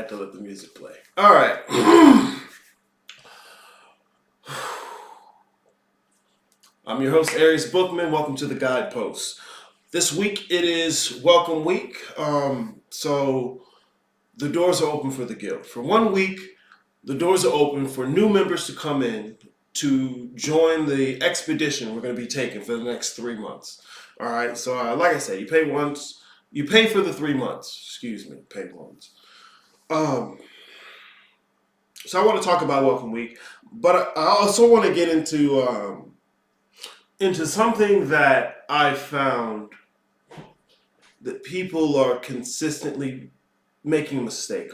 had to let the music play. All right. I'm your host, Aries Bookman. Welcome to the Guidepost. This week it is Welcome Week. So the doors are open for the guild. For 1 week, the doors are open for new members to come in to join the expedition we're going to be taking for the next 3 months. All right. So like I said, you pay once. You pay for the 3 months. Excuse me. Pay once. So I want to talk about Welcome Week, but I also want to get into something that I found that people are consistently making a mistake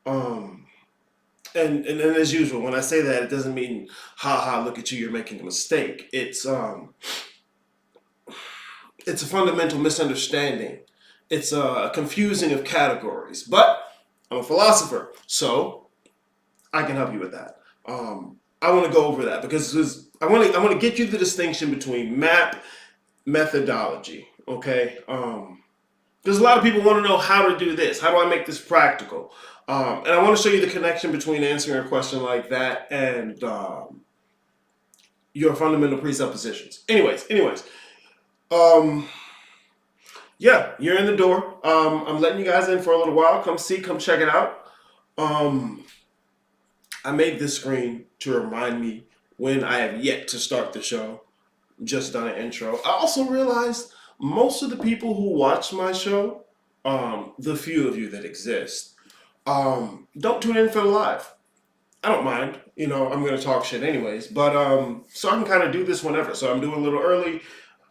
on. And as usual, when I say that, it doesn't mean, ha, look at you, you're making a mistake. It's a fundamental misunderstanding. It's a confusing of categories. But I'm a philosopher, so I can help you with that. I want to go over that because I want to get you the distinction between map methodology. Okay, because a lot of people want to know how to do this. How do I make this practical? And I want to show you the connection between answering a question like that and your fundamental presuppositions. Anyways. Yeah, you're in the door. I'm letting you guys in for a little while. Come check it out. I made this screen to remind me when I have yet to start the show. Just done an intro. I also realized most of the people who watch my show, the few of you that exist, don't tune in for the live. I don't mind. I'm going to talk shit anyways. But so I can kind of do this whenever. So I'm doing a little early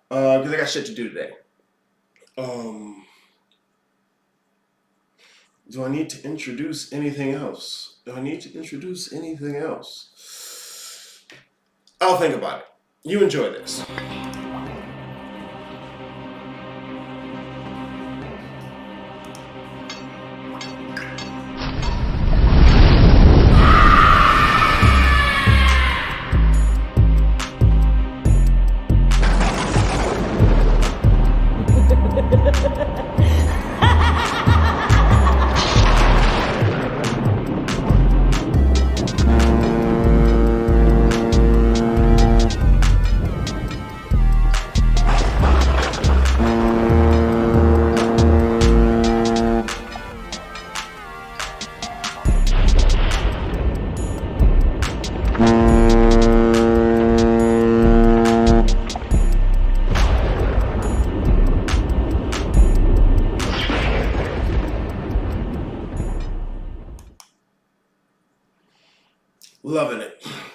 because I got shit to do today. Do I need to introduce anything else? I'll think about it. You enjoy this.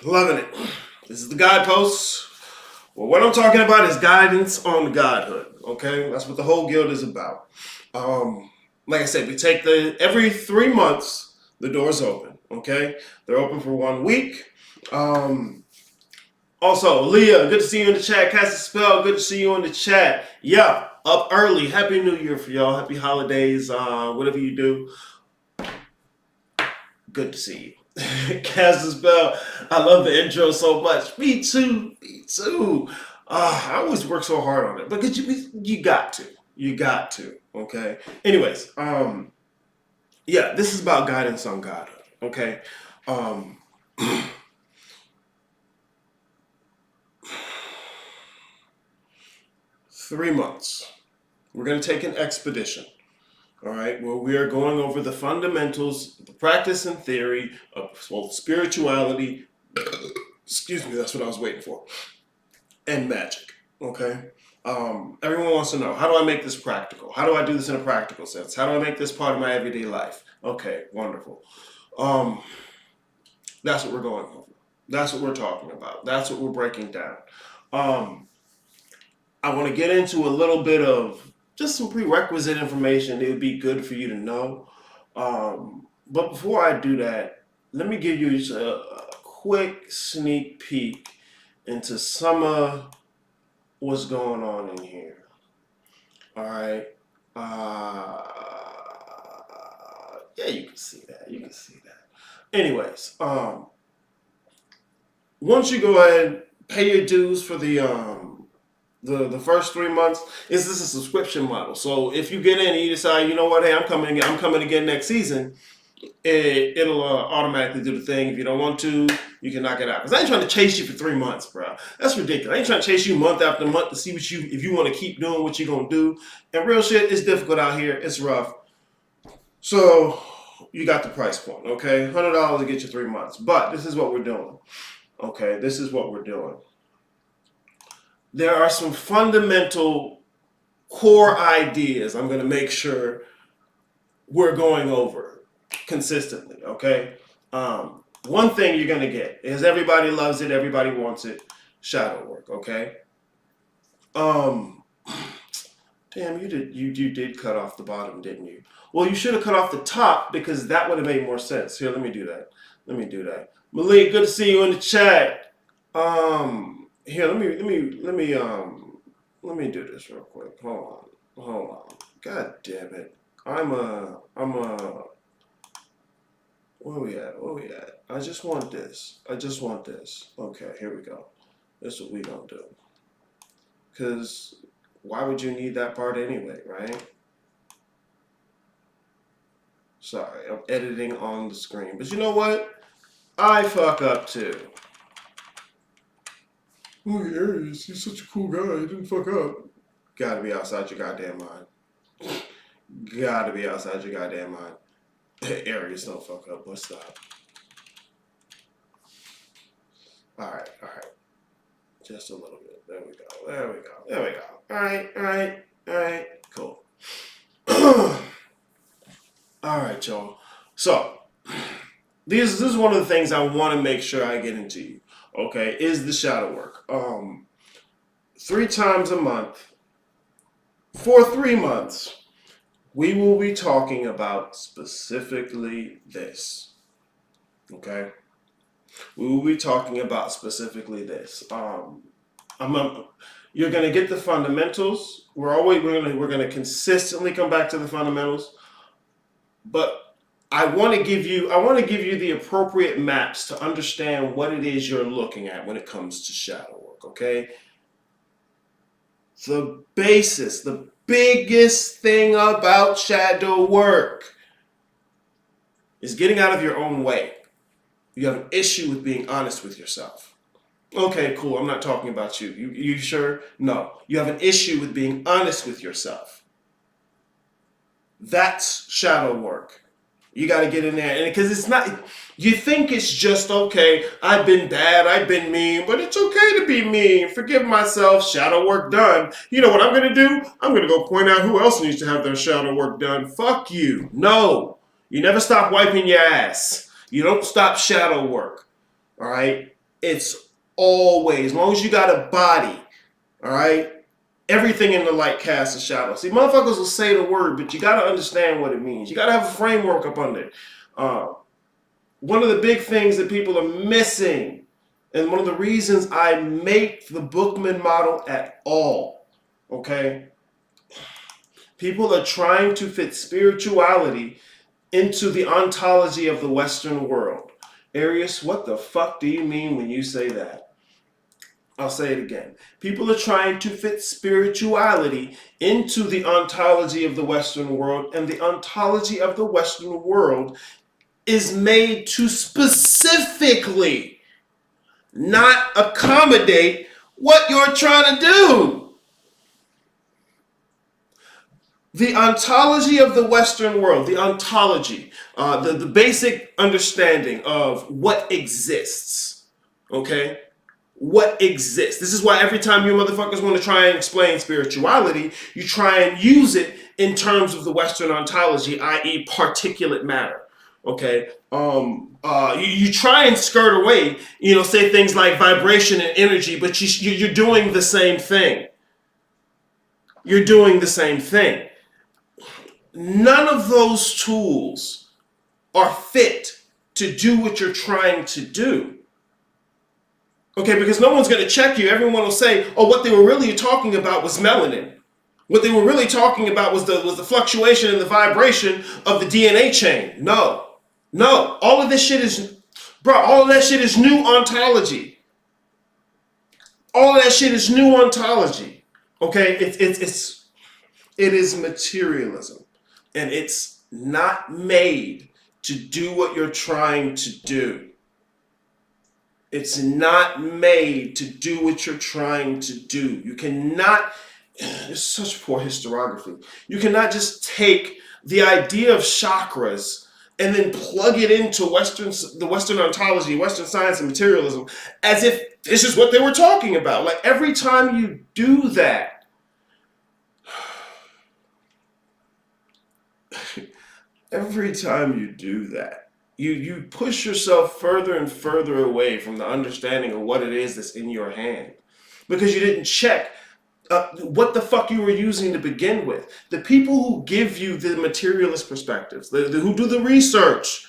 Loving it. This is the Guidepost. Well, what I'm talking about is guidance on godhood. Okay, that's what the whole guild is about. Like I said, we take every 3 months the doors open. Okay, they're open for 1 week. Also, Leah, good to see you in the chat. Cast a spell, good to see you in the chat. Yeah, up early. Happy New Year for y'all. Happy holidays. Whatever you do. Good to see you. Cast a spell. I love the intro so much. Me too. I always work so hard on it because you got to. Okay. Anyways, yeah, this is about guidance on godhood. Okay. 3 months. We're gonna take an expedition. All right, where we are going over the fundamentals, the practice and theory of spirituality. Excuse me, that's what I was waiting for. And magic. Okay. Everyone wants to know, how do I make this practical? How do I do this in a practical sense? How do I make this part of my everyday life? Okay, wonderful. That's what we're going over. That's what we're talking about. That's what we're breaking down. I want to get into a little bit of just some prerequisite information it would be good for you to know. But before I do that, let me give you just a quick sneak peek into some of what's going on in here. All right. Yeah, you can see that. Anyways, once you go ahead and pay your dues for the first 3 months, is this a subscription model? So if you get in and you decide, you know what, hey, I'm coming again next season, it'll automatically do the thing. If you don't want to, you can knock it out. Because I ain't trying to chase you for 3 months, bro. That's ridiculous. I ain't trying to chase you month after month to see if you want to keep doing what you're gonna do. And real shit, it's difficult out here. It's rough. So you got the price point, okay? $100 to get you 3 months. But this is what we're doing. Okay, this is what we're doing. There are some fundamental core ideas I'm gonna make sure we're going over consistently, okay? One thing you're gonna get is everybody loves it, everybody wants it, shadow work, okay? Damn, you did cut off the bottom, didn't you? Well, you should have cut off the top because that would have made more sense. Here, let me do that. Malik, good to see you in the chat. Here, let me do this real quick. Hold on. God damn it. Where we at? I just want this. Okay, here we go. This is what we gonna do. Cause why would you need that part anyway, right? Sorry, I'm editing on the screen. But you know what? I fuck up too. Oh, Aries, he's such a cool guy. He didn't fuck up. Gotta be outside your goddamn mind. Aries, don't fuck up. Let's stop. All right. Just a little bit. There we go. All right. Cool. All right, y'all. So, this is one of the things I want to make sure I get into you. Okay, is the shadow work. 3 times a month for 3 months, we will be talking about specifically this. Okay, we will be talking about specifically this. You're gonna get the fundamentals. We're gonna consistently come back to the fundamentals, but I want to give you the appropriate maps to understand what it is you're looking at when it comes to shadow work, okay? The basis, the biggest thing about shadow work is getting out of your own way. You have an issue with being honest with yourself. Okay, cool. I'm not talking about you. You sure? No. You have an issue with being honest with yourself. That's shadow work. You got to get in there. And because it's not, you think it's just, okay, I've been bad, I've been mean, but it's okay to be mean. Forgive myself, shadow work done. You know what I'm going to do? I'm going to go point out who else needs to have their shadow work done. Fuck you. No. You never stop wiping your ass. You don't stop shadow work. All right? It's always, as long as you got a body, all right? Everything in the light casts a shadow. See, motherfuckers will say the word, but you got to understand what it means. You got to have a framework up under it. One of the big things that people are missing, and one of the reasons I make the Bookman model at all, okay? People are trying to fit spirituality into the ontology of the Western world. Arius, what the fuck do you mean when you say that? I'll say it again. People are trying to fit spirituality into the ontology of the Western world, and the ontology of the Western world is made to specifically not accommodate what you're trying to do. The ontology of the Western world, the ontology, the basic understanding of what exists, okay? What exists. This is why every time you motherfuckers want to try and explain spirituality, you try and use it in terms of the Western ontology, i.e. particulate matter. Okay? You try and skirt away, say things like vibration and energy, but you're doing the same thing. You're doing the same thing. None of those tools are fit to do what you're trying to do. Okay, because no one's going to check you. Everyone will say, oh, what they were really talking about was melanin. What they were really talking about was the fluctuation and the vibration of the DNA chain. No. All of this shit is, all of that shit is new ontology. All of that shit is new ontology. Okay, it is materialism. And it's not made to do what you're trying to do. It's not made to do what you're trying to do. You cannot, it's such poor historiography. You cannot just take the idea of chakras and then plug it into the Western ontology, Western science and materialism as if this is what they were talking about. Like every time you do that, you push yourself further and further away from the understanding of what it is that's in your hand. Because you didn't check what the fuck you were using to begin with. The people who give you the materialist perspectives, who do the research,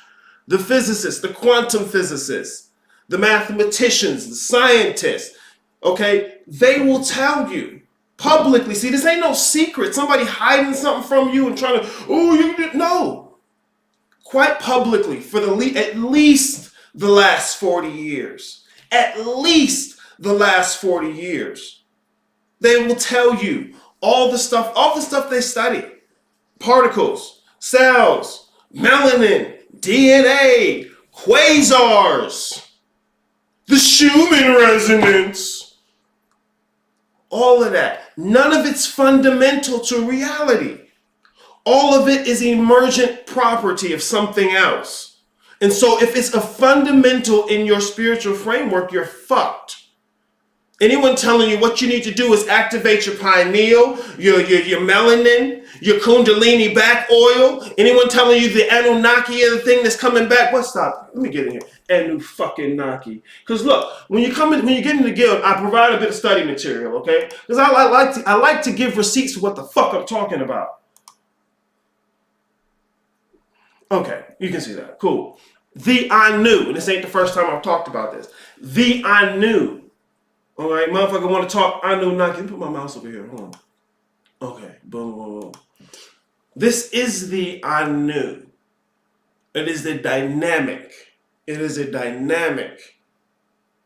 the physicists, the quantum physicists, the mathematicians, the scientists, okay, they will tell you publicly. See, this ain't no secret. Somebody hiding something from you and trying to, oh, you didn't know. Quite publicly, for at least the last 40 years. At least the last 40 years. They will tell you all the stuff they study. Particles, cells, melanin, DNA, quasars, the Schumann resonance. All of that. None of it's fundamental to reality. All of it is emergent property of something else. And so if it's a fundamental in your spiritual framework, you're fucked. Anyone telling you what you need to do is activate your pineal, your melanin, your kundalini back oil. Anyone telling you the Anunnaki is the thing that's coming back? What? Stop. Let me get in here. Anu-fucking-naki. Because look, when you get in the guild, I provide a bit of study material, okay? Because I like to give receipts for what the fuck I'm talking about. Okay, you can see that. Cool. The Anu, and this ain't the first time I've talked about this. The Anu. All right, motherfucker want to talk Anunnaki. Let me put my mouse over here. Hold on. Okay, boom, boom, boom. This is the Anu. It is the dynamic. It is a dynamic.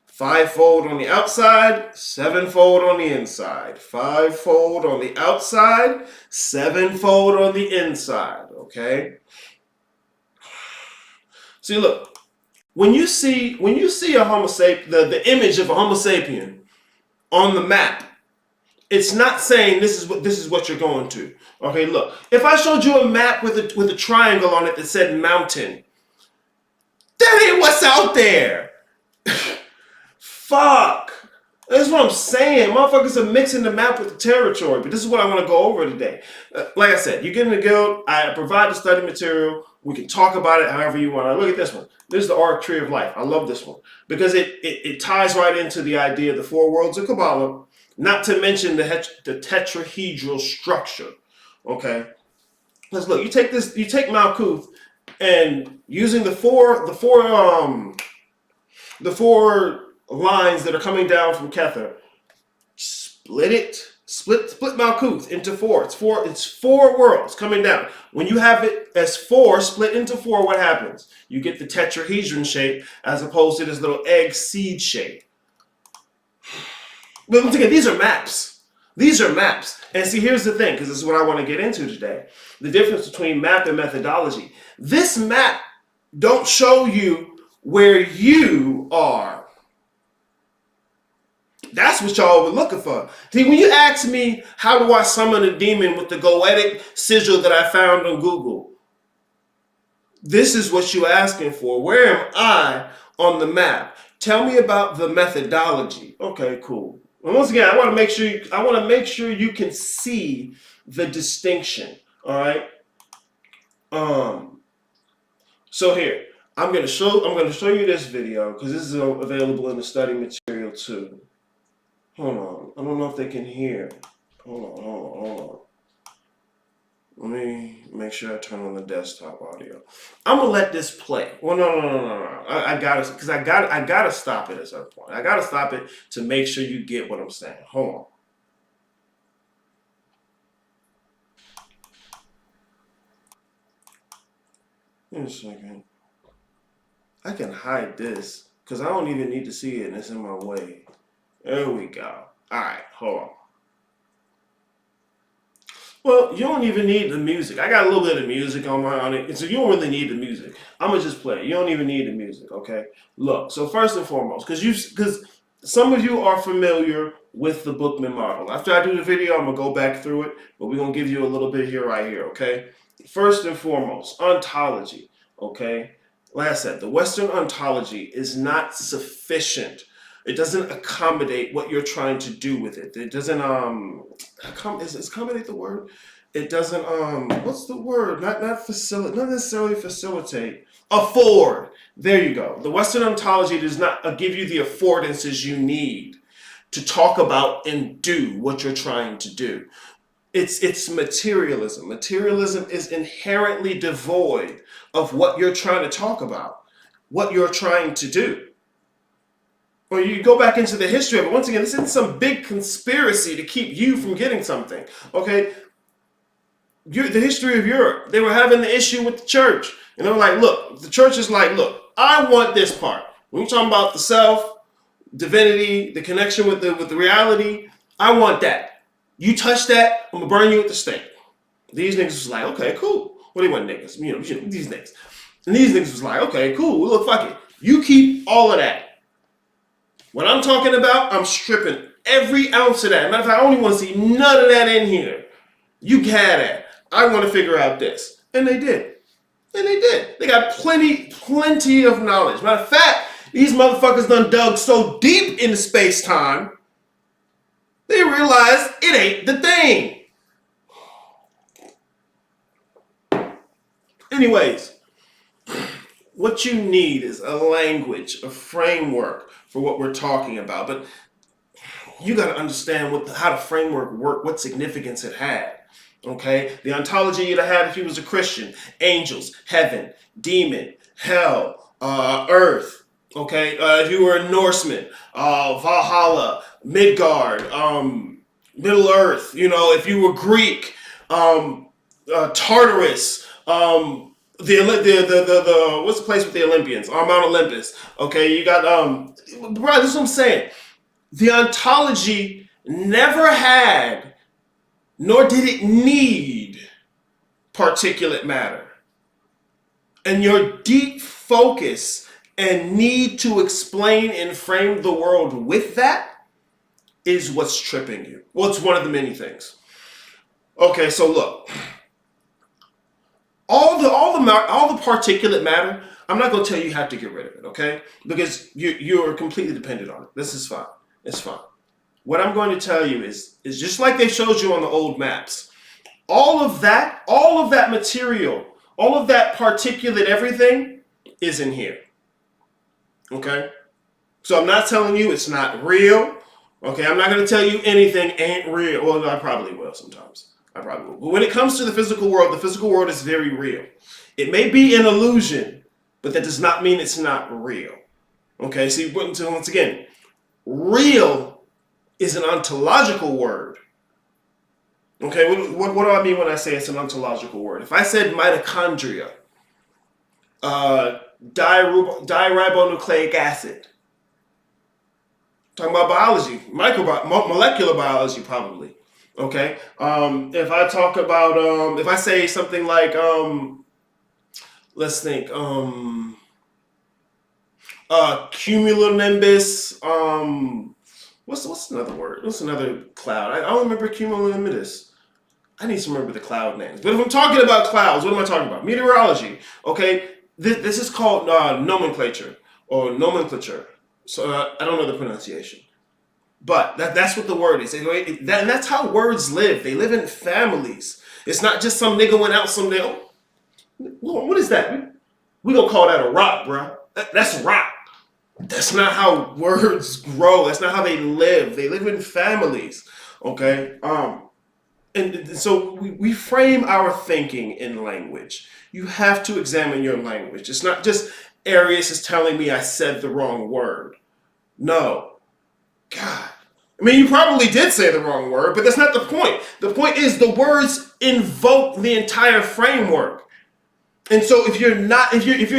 Fivefold on the outside, sevenfold on the inside. Fivefold on the outside, sevenfold on the inside. Okay? See, look, when you see a Homo sapien, the image of a Homo sapien on the map, it's not saying this is what you're going to. Okay, look, if I showed you a map with a triangle on it that said mountain, that ain't what's out there. Fuck. That's what I'm saying. Motherfuckers are mixing the map with the territory. But this is what I want to go over today. Like I said, you get in the guild. I provide the study material. We can talk about it however you want. Look at this one. This is the Arc Tree of Life. I love this one. Because it ties right into the idea of the four worlds of Kabbalah. Not to mention the tetrahedral structure. Okay? Let's look. You take Malkuth and using the four lines that are coming down from Kether, split Malkuth into four. It's four worlds coming down. When you have it as four split into four, what happens? You get the tetrahedron shape as opposed to this little egg seed shape. But once again, these are maps. These are maps. And see, here's the thing, because this is what I want to get into today. The difference between map and methodology. This map don't show you where you are. That's what y'all were looking for. See, when you ask me, how do I summon a demon with the goetic sigil that I found on Google? This is what you're asking for. Where am I on the map? Tell me about the methodology. Okay, cool. And once again, I want to make sure you can see the distinction. All right. So here, I'm gonna show you this video because this is available in the study material too. Hold on. I don't know if they can hear. Hold on. Let me make sure I turn on the desktop audio. I'm gonna let this play. Well, no. I gotta stop it at some point. I gotta stop it to make sure you get what I'm saying. Hold on. Wait a second. I can hide this because I don't even need to see it and it's in my way. There we go. All right, hold on. Well, you don't even need the music. I got a little bit of music on it, so you don't really need the music. I'm gonna just play it. You don't even need the music, okay? Look, so first and foremost, because some of you are familiar with the Bookman model. After I do the video, I'm gonna go back through it, but we're gonna give you a little bit here, right here, okay? First and foremost, ontology, okay? Like I said, the Western ontology is not sufficient. It doesn't accommodate what you're trying to do with it. It doesn't is accommodate the word? It doesn't what's the word? Not facilitate, not necessarily facilitate. Afford. There you go. The Western ontology does not give you the affordances you need to talk about and do what you're trying to do. It's materialism. Materialism is inherently devoid of what you're trying to talk about, what you're trying to do. Or you go back into the history of it. Once again, this isn't some big conspiracy to keep you from getting something. Okay? The history of Europe, they were having the issue with the church. And they were like, look, the church is like, look, I want this part. When you're talking about the self, divinity, the connection with the reality, I want that. You touch that, I'm going to burn you at the stake. These niggas was like, okay, cool. What do you want, niggas? You know, these niggas. And these niggas was like, okay, cool. Look, fuck it. You keep all of that. What I'm talking about, I'm stripping every ounce of that. Matter of fact, I don't even want to see none of that in here. You had that. I want to figure out this. And they did. And they did. They got plenty of knowledge. Matter of fact, these motherfuckers done dug so deep into space-time, they realized it ain't the thing. Anyways, what you need is a language, a framework for what we're talking about. But you got to understand how the framework worked, what significance it had. Okay? The ontology you'd have had if you was a Christian. Angels, heaven, demon, hell, earth. Okay? If you were a Norseman, Valhalla, Midgard, Middle Earth. You know, if you were Greek, Tartarus, the what's the place with the Olympians? Mount Olympus. Okay, you got bro, this is what I'm saying. The ontology never had, nor did it need, particulate matter. And your deep focus and need to explain and frame the world with that is what's tripping you. Well, it's one of the many things. Okay, so look. All the particulate matter, I'm not going to tell you have to get rid of it, okay? Because you're completely dependent on it. This is fine. It's fine. What I'm going to tell you is just like they showed you on the old maps. All of that material, all of that particulate everything is in here. Okay? So I'm not telling you it's not real. Okay? I'm not going to tell you anything ain't real. Well, I probably will sometimes. I probably will. But when it comes to the physical world is very real. It may be an illusion, but that does not mean it's not real. Okay? See, once again, real is an ontological word. Okay? What do I mean when I say it's an ontological word? If I said mitochondria, diribonucleic acid, talking about biology, molecular biology probably. Okay. If I talk about, if I say something like, let's think, cumulonimbus, what's another word? What's another cloud? I don't remember cumulonimbus. I need to remember the cloud names. But if I'm talking about clouds, what am I talking about? Meteorology. Okay. This is called nomenclature or nomenclature. So I don't know the pronunciation. But that's what the word is. And that's how words live. They live in families. It's not just some nigga went out someday. Oh, what is that? We gonna call that a rock, bro. That's a rock. That's not how words grow. That's not how they live. They live in families. Okay? And so we frame our thinking in language. You have to examine your language. It's not just Arius is telling me I said the wrong word. No. God. I mean, you probably did say the wrong word, but that's not the point. The point is the words invoke the entire framework. And so if you're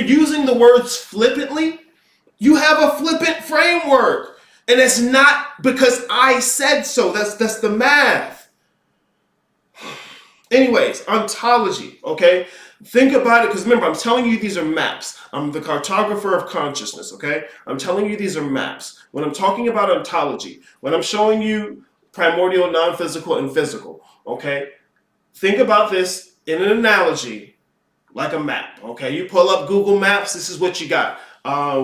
using the words flippantly, you have a flippant framework. And it's not because I said so. That's the math. Anyways, ontology, okay? Think about it, because remember, I'm telling you these are maps. I'm the cartographer of consciousness, okay? I'm telling you these are maps. When I'm talking about ontology, when I'm showing you primordial, non-physical, and physical, okay? Think about this in an analogy like a map, okay? You pull up Google Maps, this is what you got.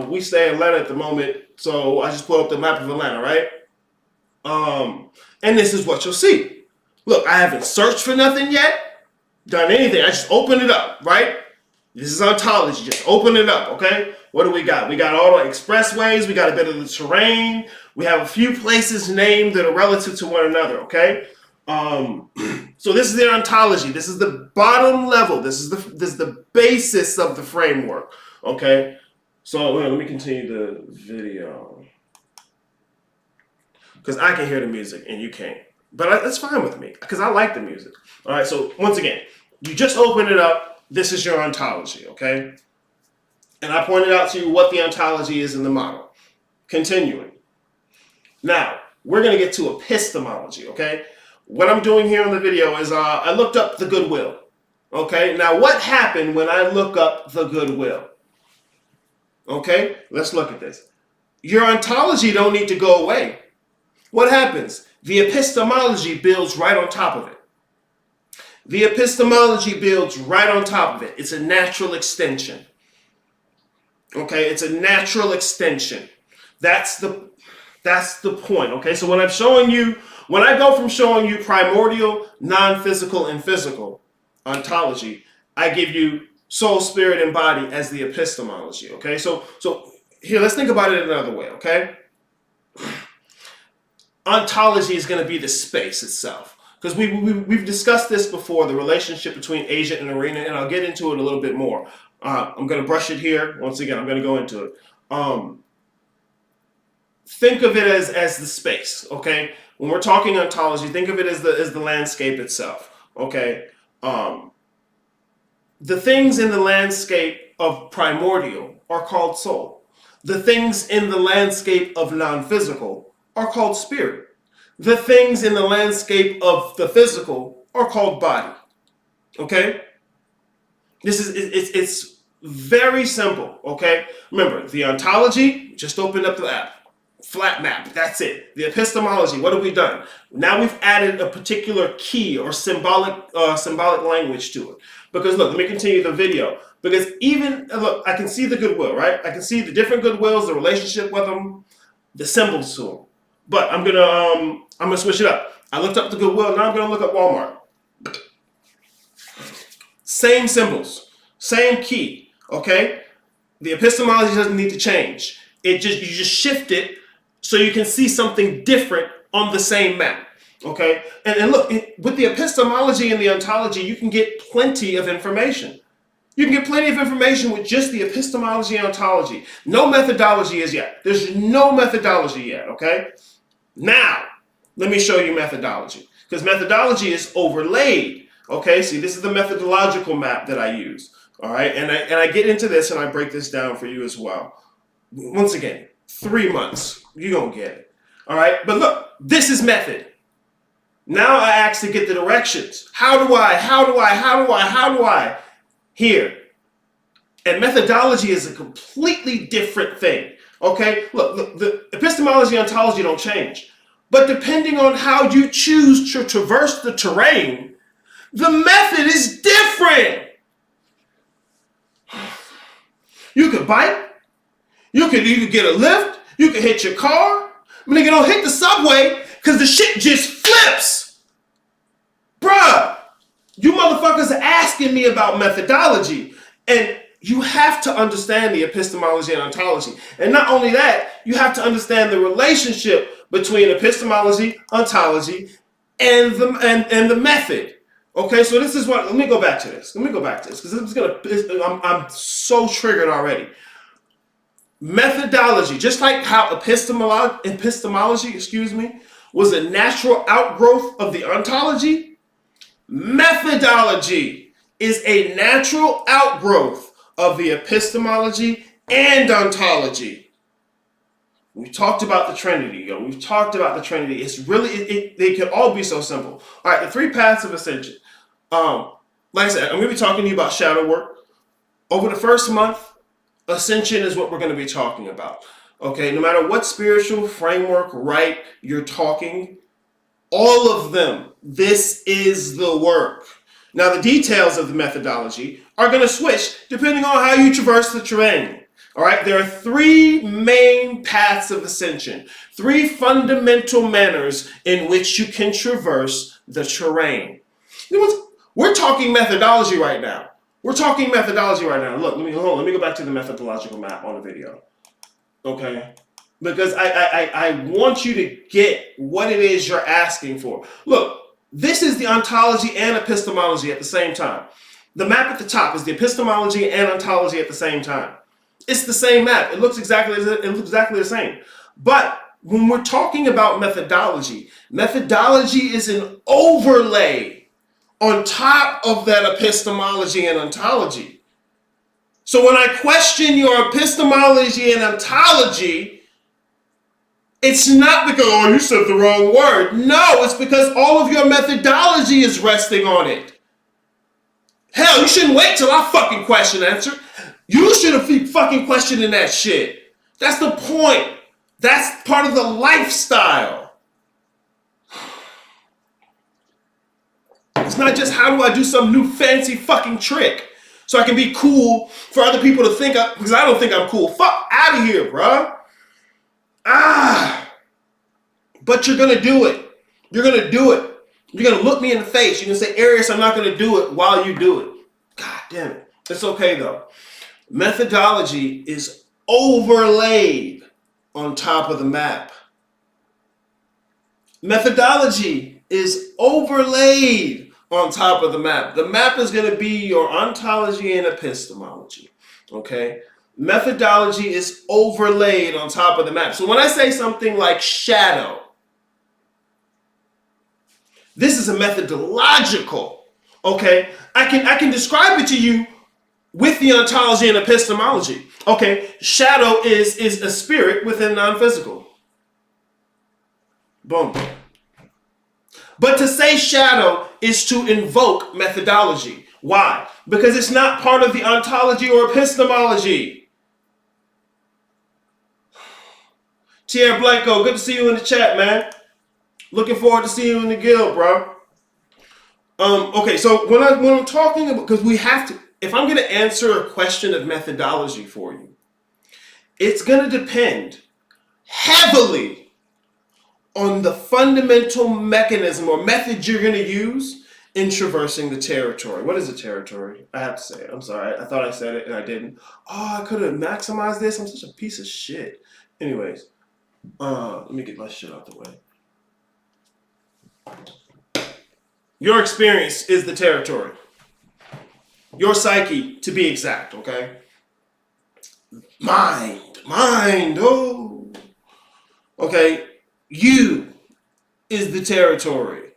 We stay in Atlanta at the moment, so I just pull up the map of Atlanta, right? And this is what you'll see. Look, I haven't searched for nothing yet, done anything. I just open it up, right? This is ontology. Just open it up, okay? What do we got? We got all the expressways. We got a bit of the terrain. We have a few places named that are relative to one another, okay? So this is the ontology. This is the bottom level. This is the basis of the framework, okay? So let me continue the video because I can hear the music and you can't. But that's fine with me because I like the music. All right, so once again, you just open it up. This is your ontology, okay? And I pointed out to you what the ontology is in the model. Continuing. Now, we're going to get to epistemology, okay? What I'm doing here in the video is I looked up the goodwill, okay? Now, what happened when I look up the goodwill? Okay, let's look at this. Your ontology don't need to go away. What happens? The epistemology builds right on top of it. The epistemology builds right on top of it. It's a natural extension. Okay, it's a natural extension. That's the point. Okay, so when I'm showing you, when I go from showing you primordial, non-physical, and physical ontology, I give you soul, spirit, and body as the epistemology. Okay, so here, let's think about it another way. Okay, ontology is going to be the space itself. Because we've discussed this before, the relationship between agent and arena, and I'll get into it a little bit more. I'm going to brush it here. Once again, I'm going to go into it. Think of it as the space, okay? When we're talking ontology, think of it as the landscape itself, okay? The things in the landscape of primordial are called soul. The things in the landscape of non-physical are called spirit. The things in the landscape of the physical are called body. Okay? It's very simple, okay? Remember, the ontology, just opened up the app. Flat map, that's it. The epistemology, what have we done? Now we've added a particular key or symbolic language to it. Because look, let me continue the video. Because even, look, I can see the goodwill, right? I can see the different goodwills, the relationship with them, the symbols to them. But I'm gonna switch it up. I looked up the goodwill, now I'm gonna look up Walmart. Same symbols, same key, okay? The epistemology doesn't need to change. You just shift it so you can see something different on the same map, okay? And look, with the epistemology and the ontology, you can get plenty of information. You can get plenty of information with just the epistemology and ontology. No methodology is yet. There's no methodology yet, okay? Now, let me show you methodology. Because methodology is overlaid, okay? See, this is the methodological map that I use, all right? And I get into this and I break this down for you as well. Once again, 3 months, you're going to get it, all right? But look, this is method. Now I ask to get the directions. How do I? Here. And methodology is a completely different thing. Okay? Look, the epistemology and ontology don't change. But depending on how you choose to traverse the terrain, the method is different. You could bike. You could get a lift. You could hit your car. But nigga, don't hit the subway because the shit just flips. Bruh, you motherfuckers are asking me about methodology. And you have to understand the epistemology and ontology. And not only that, you have to understand the relationship between epistemology, ontology, and the method. Okay, so this is what, let me go back to this. Because I'm so triggered already. Methodology, just like how epistemology, was a natural outgrowth of the ontology, methodology is a natural outgrowth of the epistemology and ontology. We talked about the Trinity, yo. We've talked about the Trinity. It's really, they could all be so simple. All right, the 3 paths of ascension. Like I said, I'm going to be talking to you about shadow work. Over the first month, ascension is what we're going to be talking about. Okay, no matter what spiritual framework, right, you're talking, all of them, this is the work. Now, the details of the methodology are going to switch depending on how you traverse the terrain. All right, there are three main paths of ascension, three fundamental manners in which you can traverse the terrain. We're talking methodology right now. We're talking methodology right now. Look, let me go back to the methodological map on the video. Okay? Because I want you to get what it is you're asking for. Look, this is the ontology and epistemology at the same time. The map at the top is the epistemology and ontology at the same time. It's the same map. It looks exactly the same. But when we're talking about methodology, methodology is an overlay on top of that epistemology and ontology. So when I question your epistemology and ontology, it's not because, oh, you said the wrong word. No, it's because all of your methodology is resting on it. Hell, you shouldn't wait till I fucking question answer. You should have been fucking questioning that shit. That's the point. That's part of the lifestyle. It's not just how do I do some new fancy fucking trick so I can be cool for other people to think because I don't think I'm cool. Fuck out of here, bro. But you're gonna do it. You're gonna do it. You're gonna look me in the face. You're gonna say, Arius, I'm not gonna do it while you do it. God damn it. It's okay though. Methodology is overlaid on top of the map. Methodology is overlaid on top of the map. The map is going to be your ontology and epistemology. Okay? Methodology is overlaid on top of the map. So when I say something like shadow, this is a methodological. Okay? I can describe it to you with the ontology and epistemology. Okay, shadow is a spirit within non-physical. Boom. But to say shadow is to invoke methodology. Why? Because it's not part of the ontology or epistemology. Tierra Blanco, good to see you in the chat, man. Looking forward to seeing you in the guild, bro. Okay, so when I'm talking about, because we have to, if I'm going to answer a question of methodology for you, it's going to depend heavily on the fundamental mechanism or method you're going to use in traversing the territory. What is a territory? I have to say it. I'm sorry. I thought I said it and I didn't. Oh, I could have maximized this. I'm such a piece of shit. Anyways, let me get my shit out the way. Your experience is the territory. Your psyche, to be exact, okay? Mind, oh. Okay, you is the territory.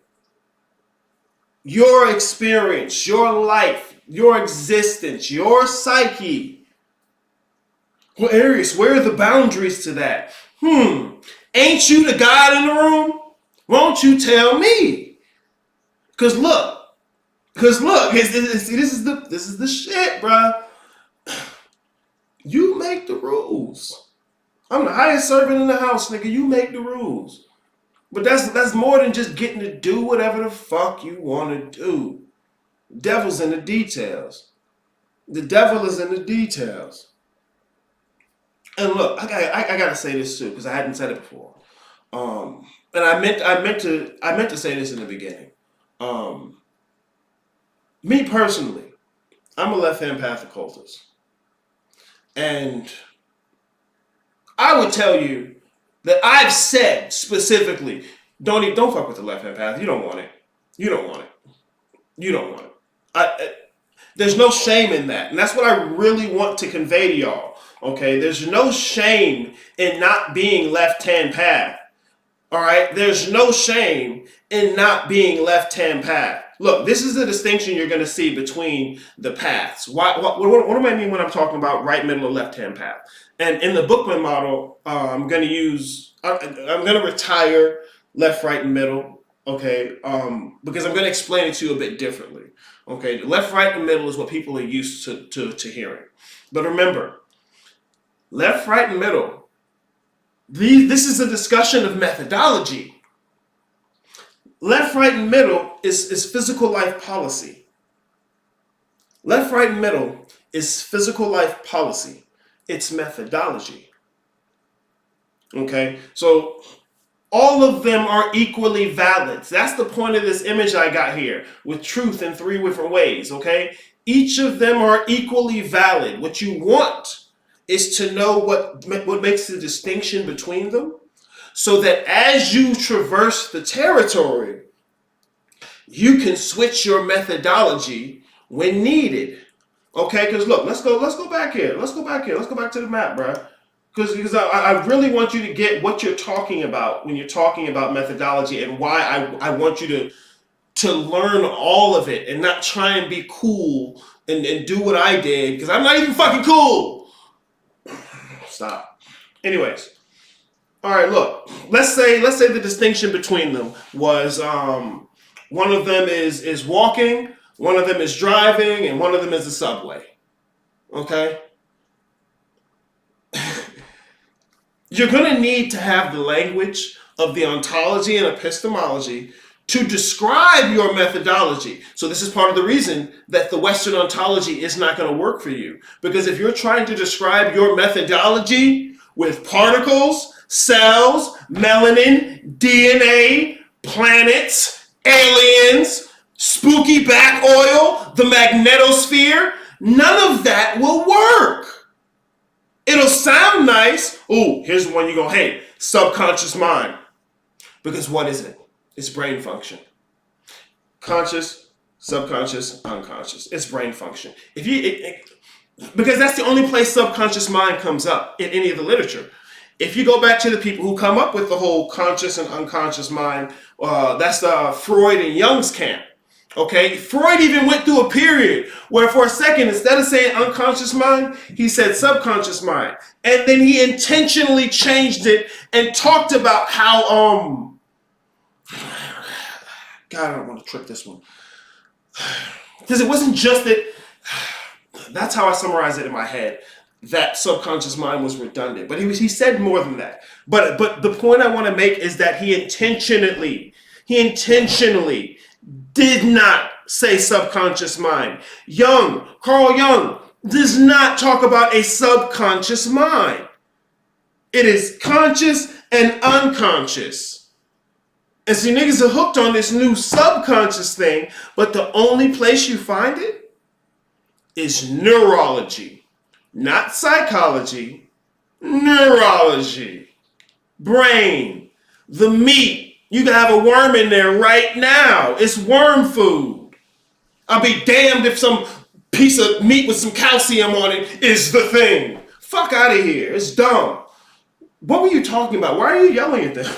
Your experience, your life, your existence, your psyche. Well, Arius, where are the boundaries to that? Ain't you the God in the room? Won't you tell me? Because look, this is the shit, bro. You make the rules. I'm the highest servant in the house, nigga. You make the rules. But that's more than just getting to do whatever the fuck you want to do. The devil's in the details. The devil is in the details. And look, I gotta say this too, because I hadn't said it before. And I meant to say this in the beginning. Me personally, I'm a left-hand path occultist. And I would tell you that I've said specifically, don't fuck with the left-hand path. You don't want it. You don't want it. There's no shame in that. And that's what I really want to convey to y'all. Okay? There's no shame in not being left-hand path. All right? There's no shame in not being left-hand path. Look, this is the distinction you're going to see between the paths. What do I mean when I'm talking about right, middle, or left-hand path? And in the Bookman model, I'm going to retire left, right, and middle. Okay, because I'm going to explain it to you a bit differently. Okay, the left, right, and middle is what people are used to hearing. But remember, left, right, and middle, this is a discussion of methodology. Left, right, and middle is physical life policy. Left, right, and middle is physical life policy. It's methodology. Okay, so all of them are equally valid. That's the point of this image I got here with truth in 3 different ways, okay? Each of them are equally valid. What you want is to know what makes the distinction between them so that as you traverse the territory, you can switch your methodology when needed. Okay, because look, let's go back here. Let's go back to the map, bro. Because I really want you to get what you're talking about when you're talking about methodology and why I want you to learn all of it and not try and be cool and do what I did because I'm not even fucking cool. Stop. Anyways, all right. Look, let's say the distinction between them was one of them is walking, one of them is driving, and one of them is the subway. Okay. You're going to need to have the language of the ontology and epistemology to describe your methodology. So this is part of the reason that the Western ontology is not going to work for you. Because if you're trying to describe your methodology with particles, cells, melanin, DNA, planets, aliens, spooky back oil, the magnetosphere, none of that will work. It'll sound nice. Oh, here's one you go, hey, subconscious mind. Because what is it? It's brain function. Conscious, subconscious, unconscious. It's brain function. Because that's the only place subconscious mind comes up in any of the literature. If you go back to the people who come up with the whole conscious and unconscious mind, that's Freud and Jung's camp. Okay, Freud even went through a period where for a second, instead of saying unconscious mind, he said subconscious mind. And then he intentionally changed it and talked about how, God, I don't want to trip this one. Because it wasn't just that, that's how I summarize it in my head, that subconscious mind was redundant. But he said more than that. But the point I want to make is that he intentionally did not say subconscious mind. Carl Jung does not talk about a subconscious mind. It is conscious and unconscious. And see, niggas are hooked on this new subconscious thing, but the only place you find it is neurology. Not psychology, neurology. Brain, the meat. You can have a worm in there right now. It's worm food. I'll be damned if some piece of meat with some calcium on it is the thing. Fuck out of here. It's dumb. What were you talking about? Why are you yelling at them?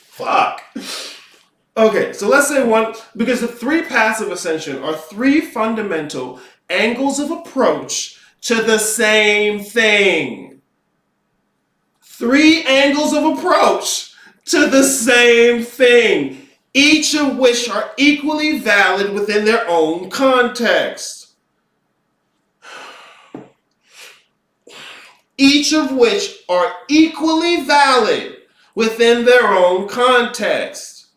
Fuck. Okay, so let's say one, because the 3 paths of ascension are 3 fundamental angles of approach to the same thing. 3 angles of approach to the same thing, each of which are equally valid within their own context. Each of which are equally valid within their own context.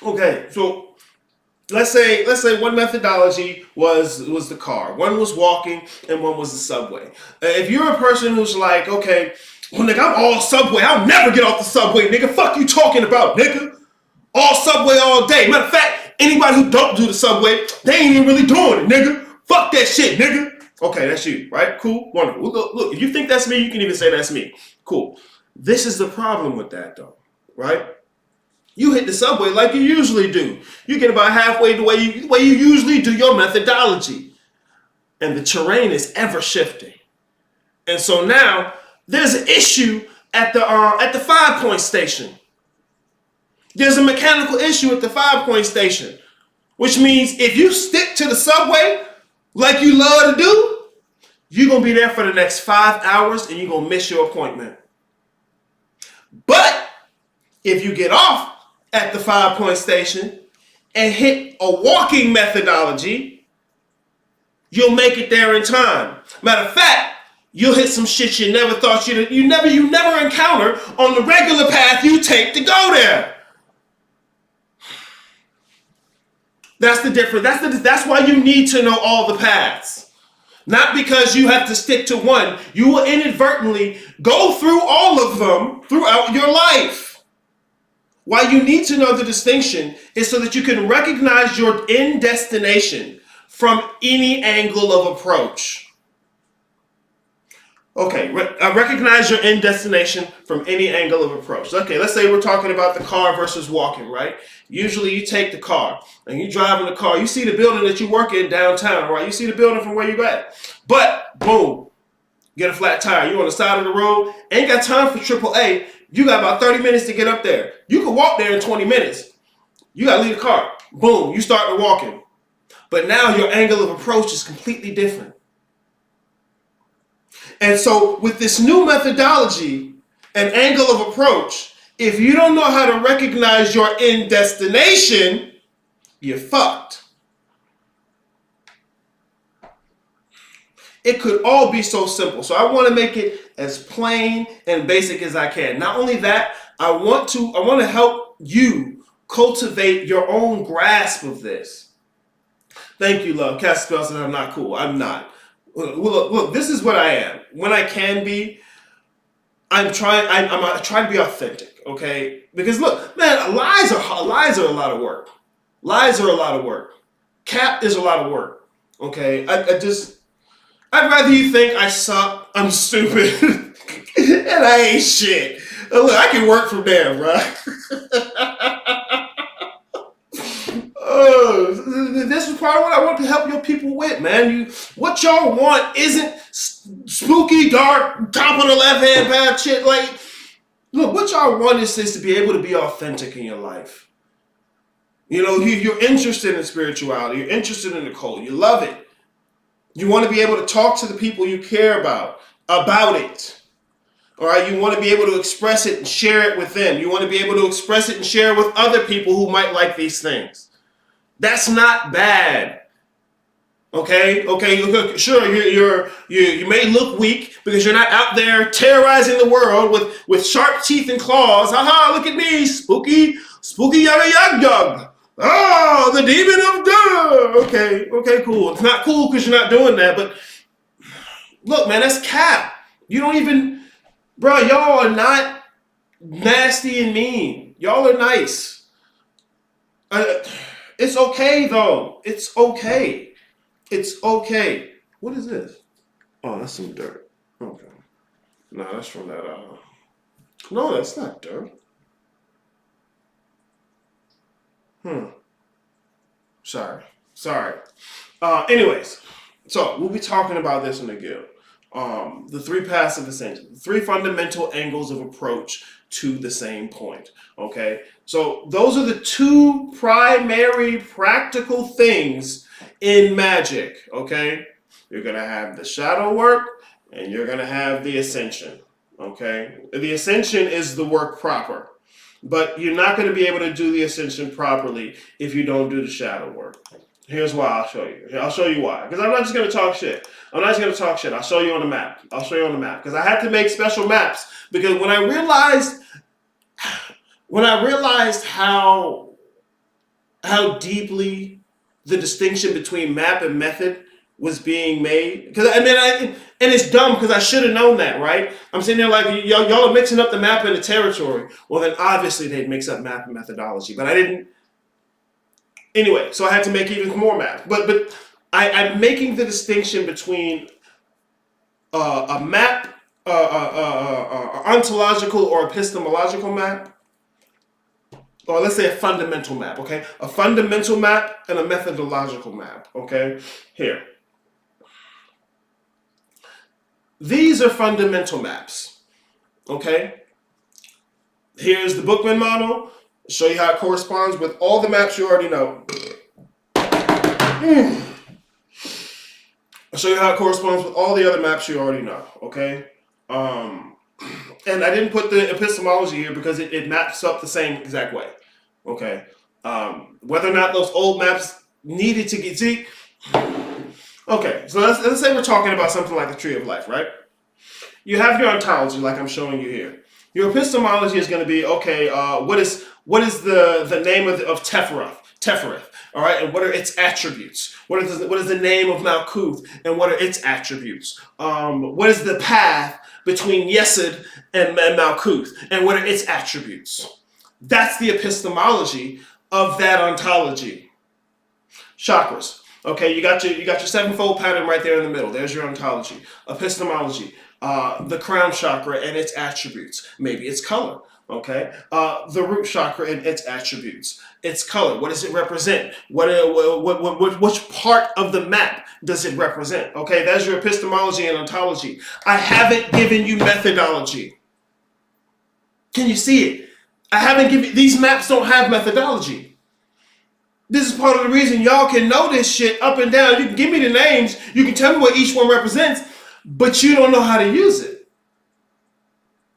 Okay, so let's say one methodology was the car, one was walking, and one was the subway. If you're a person who's like, okay, well, nigga, I'm all subway. I'll never get off the subway, nigga. Fuck you talking about, nigga. All subway all day. Matter of fact, anybody who don't do the subway, they ain't even really doing it, nigga. Fuck that shit, nigga. Okay, that's you, right? Cool, wonderful. Look, if you think that's me, you can even say that's me. Cool. This is the problem with that, though, right? You hit the subway like you usually do. You get about halfway the way you usually do your methodology. And the terrain is ever shifting. And so now there's an issue at the 5-point station. There's a mechanical issue at the 5-point station, which means if you stick to the subway like you love to do, you're going to be there for the next 5 hours and you're going to miss your appointment. But if you get off at the 5-point station and hit a walking methodology, you'll make it there in time. Matter of fact, you'll hit some shit you never thought you never encounter on the regular path you take to go there. That's the difference. That's why you need to know all the paths. Not because you have to stick to one. You will inadvertently go through all of them throughout your life. Why you need to know the distinction is so that you can recognize your end destination from any angle of approach. Okay, recognize your end destination from any angle of approach. Okay, let's say we're talking about the car versus walking, right? Usually you take the car and you drive in the car. You see the building that you work in downtown, right? You see the building from where you at. But, boom, get a flat tire. You on the side of the road, ain't got time for AAA. You got about 30 minutes to get up there. You can walk there in 20 minutes. You got to leave the car. Boom, you start walking. But now your angle of approach is completely different. And so with this new methodology and angle of approach, if you don't know how to recognize your end destination, you're fucked. It could all be so simple. So I want to make it as plain and basic as I can. Not only that, I want to help you cultivate your own grasp of this. Thank you, love. Cass Spell said I'm not cool. I'm not. Look, this is what I am. When I can be, I try to be authentic, okay? Because look, man, lies are a lot of work. Lies are a lot of work. Cap is a lot of work, okay? I'd rather you think I suck, I'm stupid, and I ain't shit. Look, I can work from there, bro. This is part of what I want to help your people with, man. What y'all want isn't spooky, dark, top of the left-hand path shit. Like, look, what y'all want is to be able to be authentic in your life. You know, you're interested in spirituality. You're interested in the cult. You love it. You want to be able to talk to the people you care about it. All right, you want to be able to express it and share it with them. You want to be able to express it and share it with other people who might like these things. That's not bad. Okay, sure, you may look weak because you're not out there terrorizing the world with sharp teeth and claws. Haha, look at me, spooky yaga yug. Oh, the demon of duh. Okay, cool. It's not cool because you're not doing that, but look, man, that's cap. You don't even, bro, y'all are not nasty and mean. Y'all are nice. It's okay, though. It's okay. It's okay. What is this? Oh, that's some dirt. Okay. No, that's from that. No, that's not dirt. Sorry. Anyways, so we'll be talking about this in the guild. The 3 paths of ascension, 3 fundamental angles of approach to the same point. Okay, so those are the 2 primary practical things in magic. Okay, you're gonna have the shadow work and you're gonna have the ascension. Okay, the ascension is the work proper, but you're not going to be able to do the ascension properly if you don't do the shadow work. Here's why. I'll show you. I'll show you why. Because I'm not just going to talk shit. I'll show you on the map. Because I had to make special maps. Because when I realized how deeply the distinction between map and method was being made. And it's dumb because I should have known that, right? I'm sitting there like, y'all are mixing up the map and the territory. Well, then obviously they'd mix up map and methodology. But I didn't. Anyway, so I had to make even more maps. But I'm making the distinction between a map, ontological or epistemological map, or let's say a fundamental map, okay? A fundamental map and a methodological map, okay? Here. These are fundamental maps, okay? Here's the Bookman model. I'll show you how it corresponds with all the maps you already know. I'll show you how it corresponds with all the other maps you already know, okay? And I didn't put the epistemology here because it maps up the same exact way, okay? Whether or not those old maps needed to get, see? Okay, so let's say we're talking about something like the Tree of Life, right? You have your ontology like I'm showing you here. Your epistemology is going to be, okay, what is the name of Tefereth, all right, and what are its attributes? What is the name of Malkuth, and what are its attributes? What is the path between Yesod and Malkuth, and what are its attributes? That's the epistemology of that ontology. Chakras. Okay, you got your sevenfold pattern right there in the middle. There's your ontology. Epistemology. The crown chakra and its attributes. Maybe its color. Okay, the root chakra and its attributes. Its color. What does it represent? Which part of the map does it represent? Okay, that's your epistemology and ontology. I haven't given you methodology. Can you see it? I haven't given. These maps don't have methodology. This is part of the reason y'all can know this shit up and down. You can give me the names. You can tell me what each one represents, but you don't know how to use it.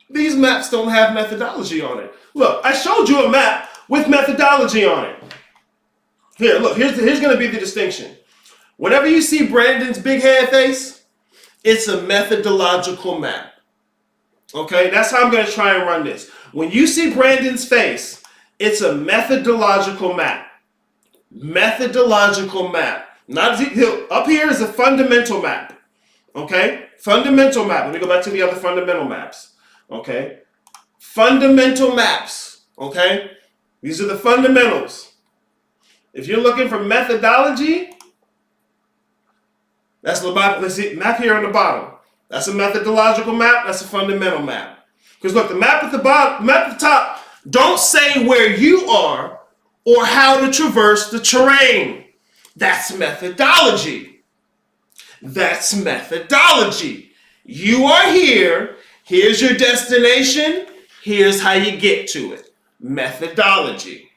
These maps don't have methodology on it. Look, I showed you a map with methodology on it. Here, look, here's going to be the distinction. Whenever you see Brandon's big head face, it's a methodological map. Okay, that's how I'm going to try and run this. When you see Brandon's face, it's a methodological map. Methodological map. Not up here is a fundamental map. Okay, fundamental map. Let me go back to the other fundamental maps. Okay, fundamental maps. Okay, these are the fundamentals. If you're looking for methodology, that's the map. Let's see, map here on the bottom. That's a methodological map. That's a fundamental map. Because look, the map at the bottom, map at the top, don't say where you are or how to traverse the terrain. That's methodology. That's methodology. You are here. Here's your destination. Here's how you get to it. Methodology.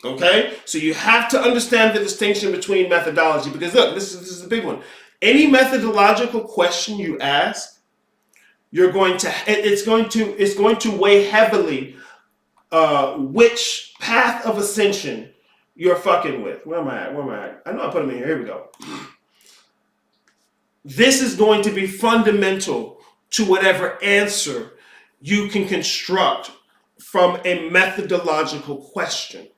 Okay? So you have to understand the distinction between methodology, because look, this is a big one. Any methodological question you ask, it's going to weigh heavily which path of ascension you're fucking with. Where am I at? I know I put them in here. Here we go. This is going to be fundamental to whatever answer you can construct from a methodological question.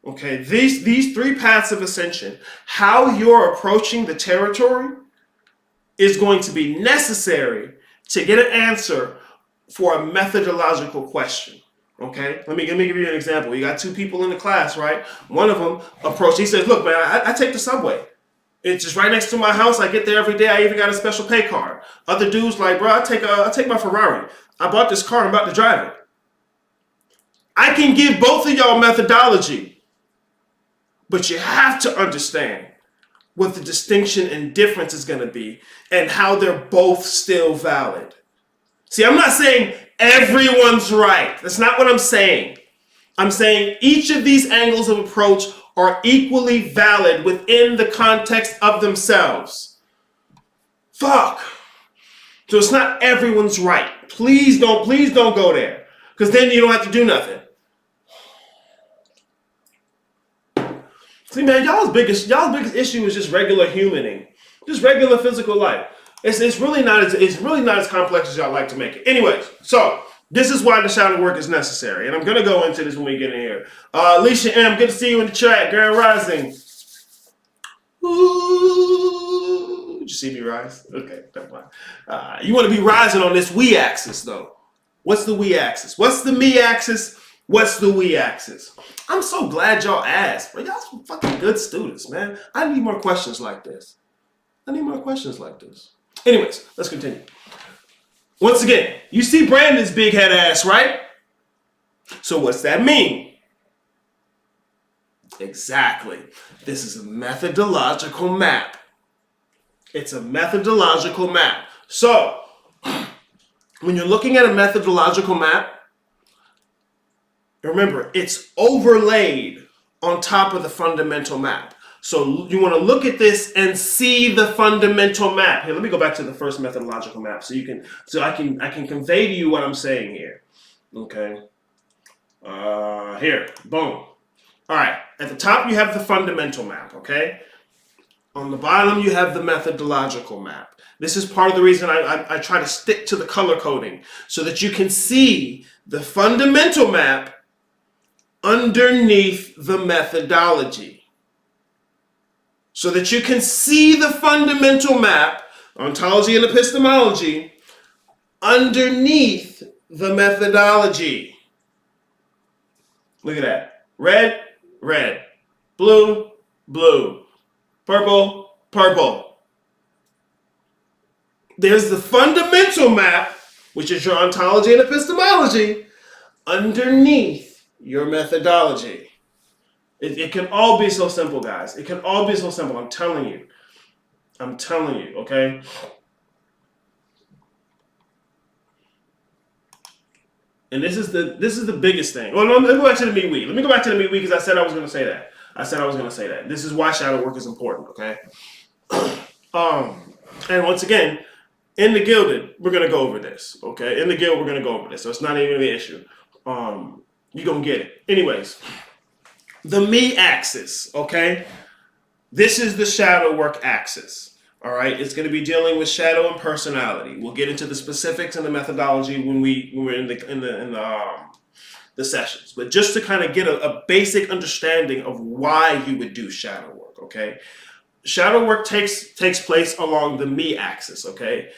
Okay, these three paths of ascension, how you're approaching the territory is going to be necessary to get an answer for a methodological question. Okay, let me give you an example. You got two people in the class, right? One of them approached, he says, look, man, I take the subway. It's just right next to my house. I get there every day. I even got a special pay card. Other dudes like, bro, I take my Ferrari. I bought this car. I'm about to drive it. I can give both of y'all methodology, but you have to understand what the distinction and difference is going to be and how they're both still valid. See, I'm not saying everyone's right. That's not what I'm saying. I'm saying each of these angles of approach are equally valid within the context of themselves. Fuck. So it's not everyone's right. Please don't go there, because then you don't have to do nothing. See, man, y'all's biggest issue is just regular humaning, just regular physical life. It's really not as complex as y'all like to make it. Anyways, so this is why the shadow work is necessary, and I'm gonna go into this when we get in here. Alicia M, good to see you in the chat. Grand Rising. Ooh, did you see me rise? Okay, never mind. You want to be rising on this we axis though. What's the we axis? What's the me axis? What's the we axis? I'm so glad y'all asked. Bro, y'all some fucking good students, man. I need more questions like this. Anyways, let's continue. Once again, you see Brandon's big head ass, right? So what's that mean? Exactly. This is a methodological map. It's a methodological map. So, when you're looking at a methodological map, remember, it's overlaid on top of the fundamental map. So you want to look at this and see the fundamental map. Here, let me go back to the first methodological map so I can convey to you what I'm saying here. Okay. Here, boom. All right. At the top, you have the fundamental map. Okay. On the bottom, you have the methodological map. This is part of the reason I try to stick to the color coding so that you can see the fundamental map underneath the methodology. So that you can see the fundamental map, ontology and epistemology, underneath the methodology. Look at that. Red, red. Blue, blue. Purple, purple. There's the fundamental map, which is your ontology and epistemology, underneath your methodology. It can all be so simple, guys. It can all be so simple. I'm telling you. Okay? And this is the biggest thing. Well, no, let me go back to the me-we. Let me go back to the me-we because I said I was going to say that. This is why shadow work is important, okay? And once again, in the Gilded, we're going to go over this, okay? In the Guild, we're going to go over this, so it's not even an issue. You're going to get it. Anyways, the me axis, okay? This is the shadow work axis, all right? It's going to be dealing with shadow and personality. We'll get into the specifics and the methodology when we're in the sessions. But just to kind of get a basic understanding of why you would do shadow work, okay? Shadow work takes place along the me axis, okay?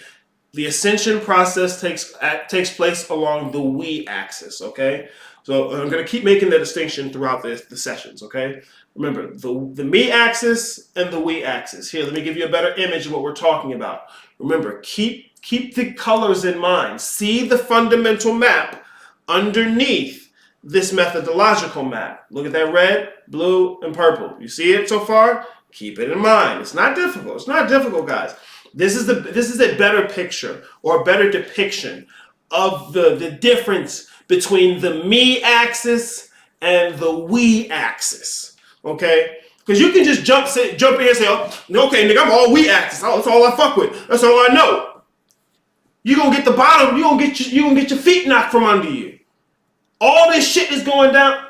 The ascension process takes place along the we axis, okay? So I'm going to keep making the distinction throughout the sessions, okay? Remember, the me axis and the we axis. Here, let me give you a better image of what we're talking about. Remember, keep the colors in mind. See the fundamental map underneath this methodological map. Look at that red, blue, and purple. You see it so far? Keep it in mind. It's not difficult. It's not difficult, guys. This is a better picture or a better depiction of the difference between the me axis and the we axis. Okay? Because you can just jump in and say, oh, okay, nigga, I'm all we axis. That's all I fuck with. That's all I know. You're gonna get the bottom, you're gonna get your feet knocked from under you. All this shit is going down.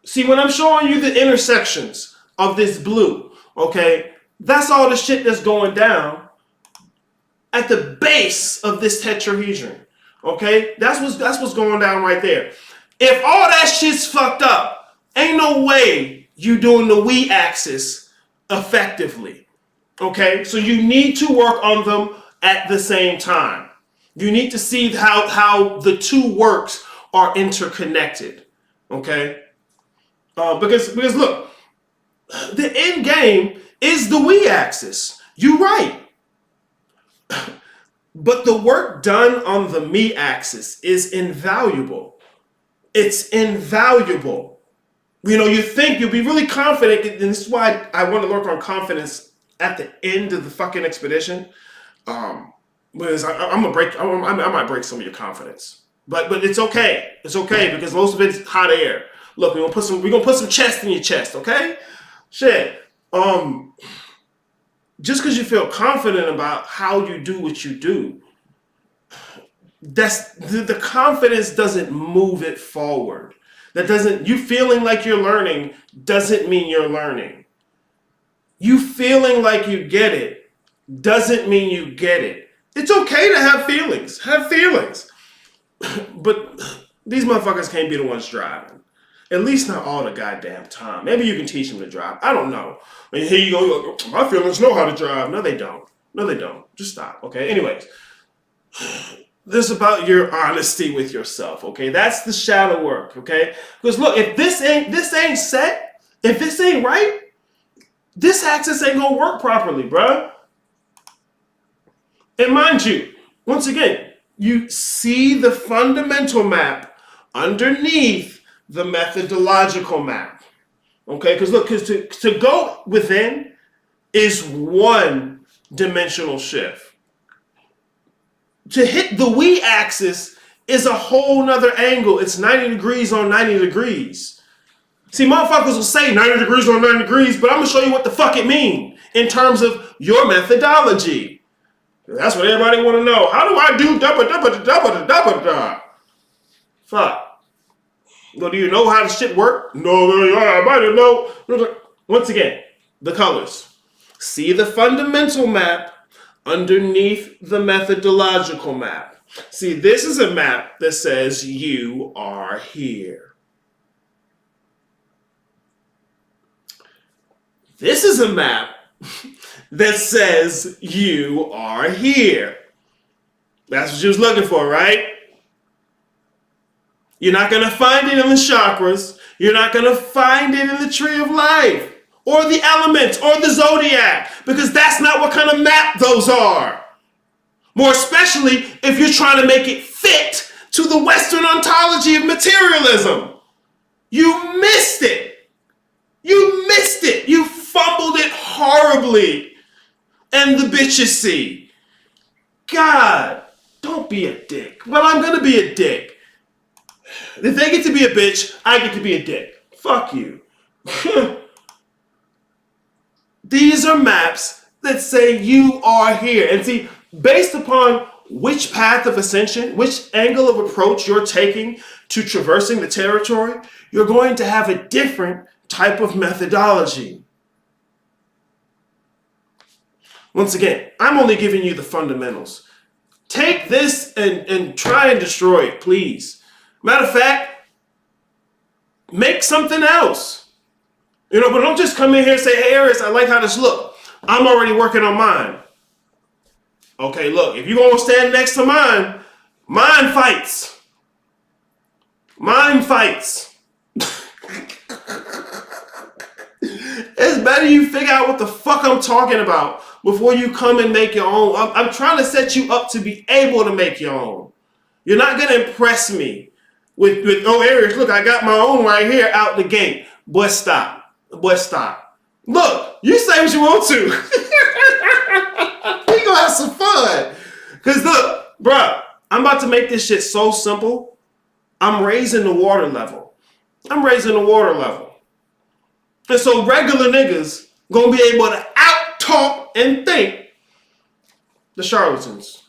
See, when I'm showing you the intersections of this blue, okay, that's all the shit that's going down at the base of this tetrahedron. Okay? That's what's going down right there. If all that shit's fucked up, ain't no way you doing the we axis effectively. Okay? So you need to work on them at the same time. You need to see how the two works are interconnected. Okay? Because look, the end game is the we axis. You're right. But the work done on the me axis is invaluable. It's invaluable. You know, you think you'll be really confident, and this is why I want to work on confidence at the end of the fucking expedition. Because I might break some of your confidence. But it's okay. It's okay because most of it's hot air. Look, we're gonna put some chest in your chest, okay? Shit. Just because you feel confident about how you do what you do, that's the confidence doesn't move it forward. You feeling like you're learning doesn't mean you're learning. You feeling like you get it doesn't mean you get it. It's okay to have feelings. Have feelings. But these motherfuckers can't be the ones driving. At least not all the goddamn time. Maybe you can teach them to drive. I don't know. I mean, here you go. You're like, my feelings know how to drive. No, they don't. No, they don't. Just stop. Okay. Anyways, this is about your honesty with yourself. Okay. That's the shadow work. Okay. Because look, if this ain't set, if this ain't right, this axis ain't gonna work properly, bruh. And mind you, once again, you see the fundamental map underneath the methodological map. Okay, because look, to go within is one dimensional shift. To hit the we axis is a whole nother angle. It's 90 degrees on 90 degrees. See, motherfuckers will say 90 degrees on 90 degrees, but I'm going to show you what the fuck it means in terms of your methodology. That's what everybody want to know. How do I do da-ba-da-ba-da-da-ba-da-da-ba-da? Fuck. Well, do you know how the shit work? No, I might have known. Once again, the colors. See the fundamental map underneath the methodological map. See, this is a map that says you are here. This is a map that says you are here. That's what you was looking for, right? You're not going to find it in the chakras. You're not going to find it in the tree of life or the elements or the zodiac, because that's not what kind of map those are. More especially if you're trying to make it fit to the Western ontology of materialism. You missed it. You missed it. You fumbled it horribly. And the bitches see. God, don't be a dick. Well, I'm going to be a dick. If they get to be a bitch, I get to be a dick. Fuck you. These are maps that say you are here. And see, based upon which path of ascension, which angle of approach you're taking to traversing the territory, you're going to have a different type of methodology. Once again, I'm only giving you the fundamentals. Take this and try and destroy it, please. Matter of fact, make something else. But don't just come in here and say, hey, Aries, I like how this look. I'm already working on mine. Okay, look, if you're going to stand next to mine, mine fights. Mine fights. It's better you figure out what the fuck I'm talking about before you come and make your own. I'm trying to set you up to be able to make your own. You're not going to impress me with oh, Aries, look, I got my own right here out the gate. Boy, stop. Boy, stop. Look, you say what you want to. We gonna have some fun. Because look, bro, I'm about to make this shit so simple. I'm raising the water level. I'm raising the water level. And so regular niggas gonna be able to out-talk and think the charlatans.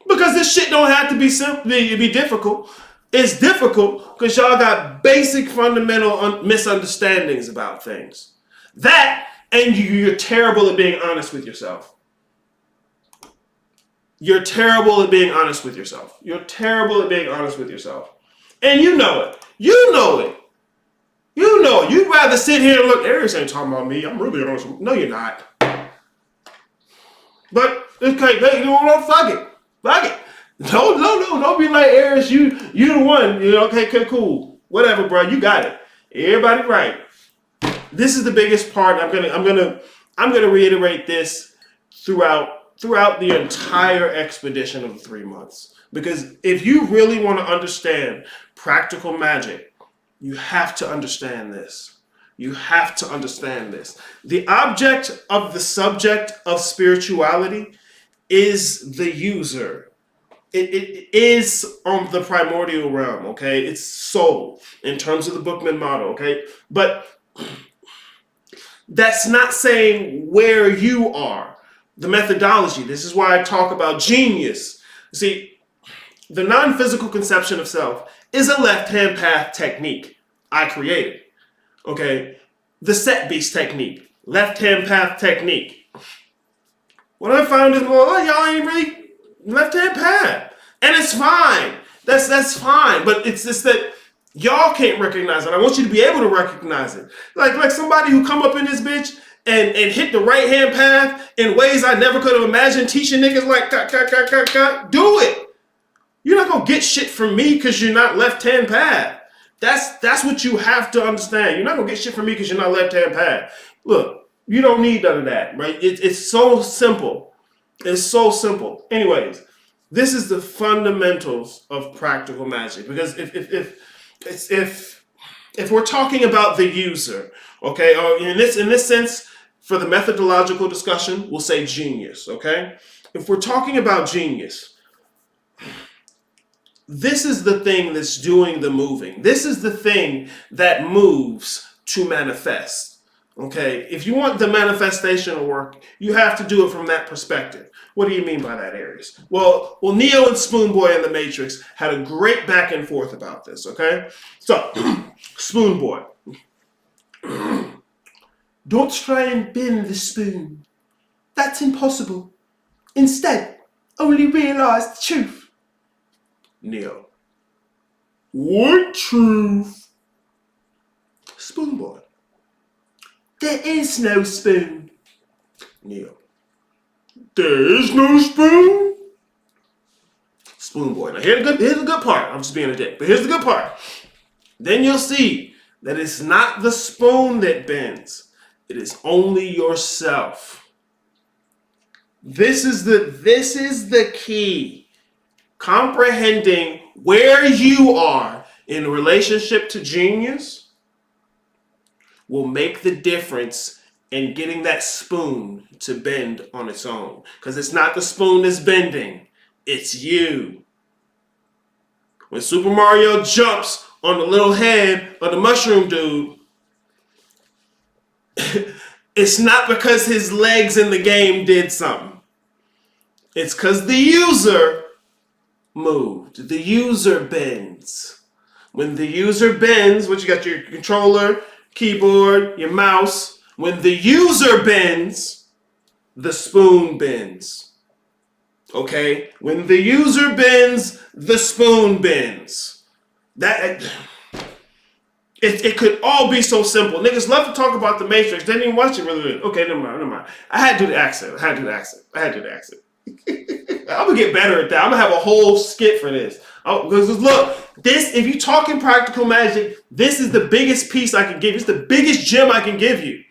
Because this shit don't have to be simple, be difficult. It's difficult because y'all got basic fundamental misunderstandings about things. That, and you're terrible at being honest with yourself. You're terrible at being honest with yourself. You're terrible at being honest with yourself. And you know it. You know it. You know it. You'd rather sit here and look, Aries ain't talking about me. I'm really honest. No, you're not. But, okay, fuck it. Fuck it. No, don't be like Aries. You the one. Okay, cool. Whatever, bro. You got it. Everybody right. This is the biggest part. I'm gonna reiterate this throughout the entire expedition of the 3 months. Because if you really want to understand practical magic, you have to understand this. You have to understand this. The object of the subject of spirituality is the user. It is on the primordial realm, okay? It's soul in terms of the Bookman model, okay? But that's not saying where you are. The methodology, this is why I talk about genius. See, the non-physical conception of self is a left-hand path technique I created, okay? The set beast technique, left-hand path technique. What I found is, well, y'all ain't really left-hand path. And it's fine. That's fine. But it's just that y'all can't recognize it. I want you to be able to recognize it. Like somebody who come up in this bitch and hit the right-hand path in ways I never could have imagined, teaching niggas like, do it. You're not going to get shit from me because you're not left-hand path. That's what you have to understand. You're not going to get shit from me because you're not left-hand path. Look, you don't need none of that, right? It's so simple. It's so simple. Anyways, this is the fundamentals of practical magic. Because if we're talking about the user, okay, or in this sense, for the methodological discussion, we'll say genius, okay? If we're talking about genius, This is the thing that's doing the moving. This is the thing that moves to manifest. Okay, if you want the manifestation to work, you have to do it from that perspective. What do you mean by that, Aries? Well, Neo and Spoon Boy in the Matrix had a great back and forth about this. Okay, so Spoon Boy, don't try and bend the spoon. That's impossible. Instead, only realize the truth. Neo, what truth? Spoon Boy, there is no spoon. Neo, there is no spoon? Spoon Boy. Now here's the good part. I'm just being a dick, but here's the good part. Then you'll see that it's not the spoon that bends. It is only yourself. This is the key. Comprehending where you are in relationship to genius will make the difference in getting that spoon to bend on its own. Because it's not the spoon that's bending, it's you. When Super Mario jumps on the little head of the mushroom dude, it's not because his legs in the game did something. It's because the user moved. The user bends. When the user bends, what you got, your controller, keyboard, your mouse. When the user bends, the spoon bends. Okay? When the user bends, the spoon bends. It could all be so simple. Niggas love to talk about the Matrix. They didn't even watch it really. Okay, never mind. I had to do the accent. I'm gonna get better at that. I'm gonna have a whole skit for this. Because look, if you're talking practical magic, this is the biggest piece I can give you. It's the biggest gem I can give you.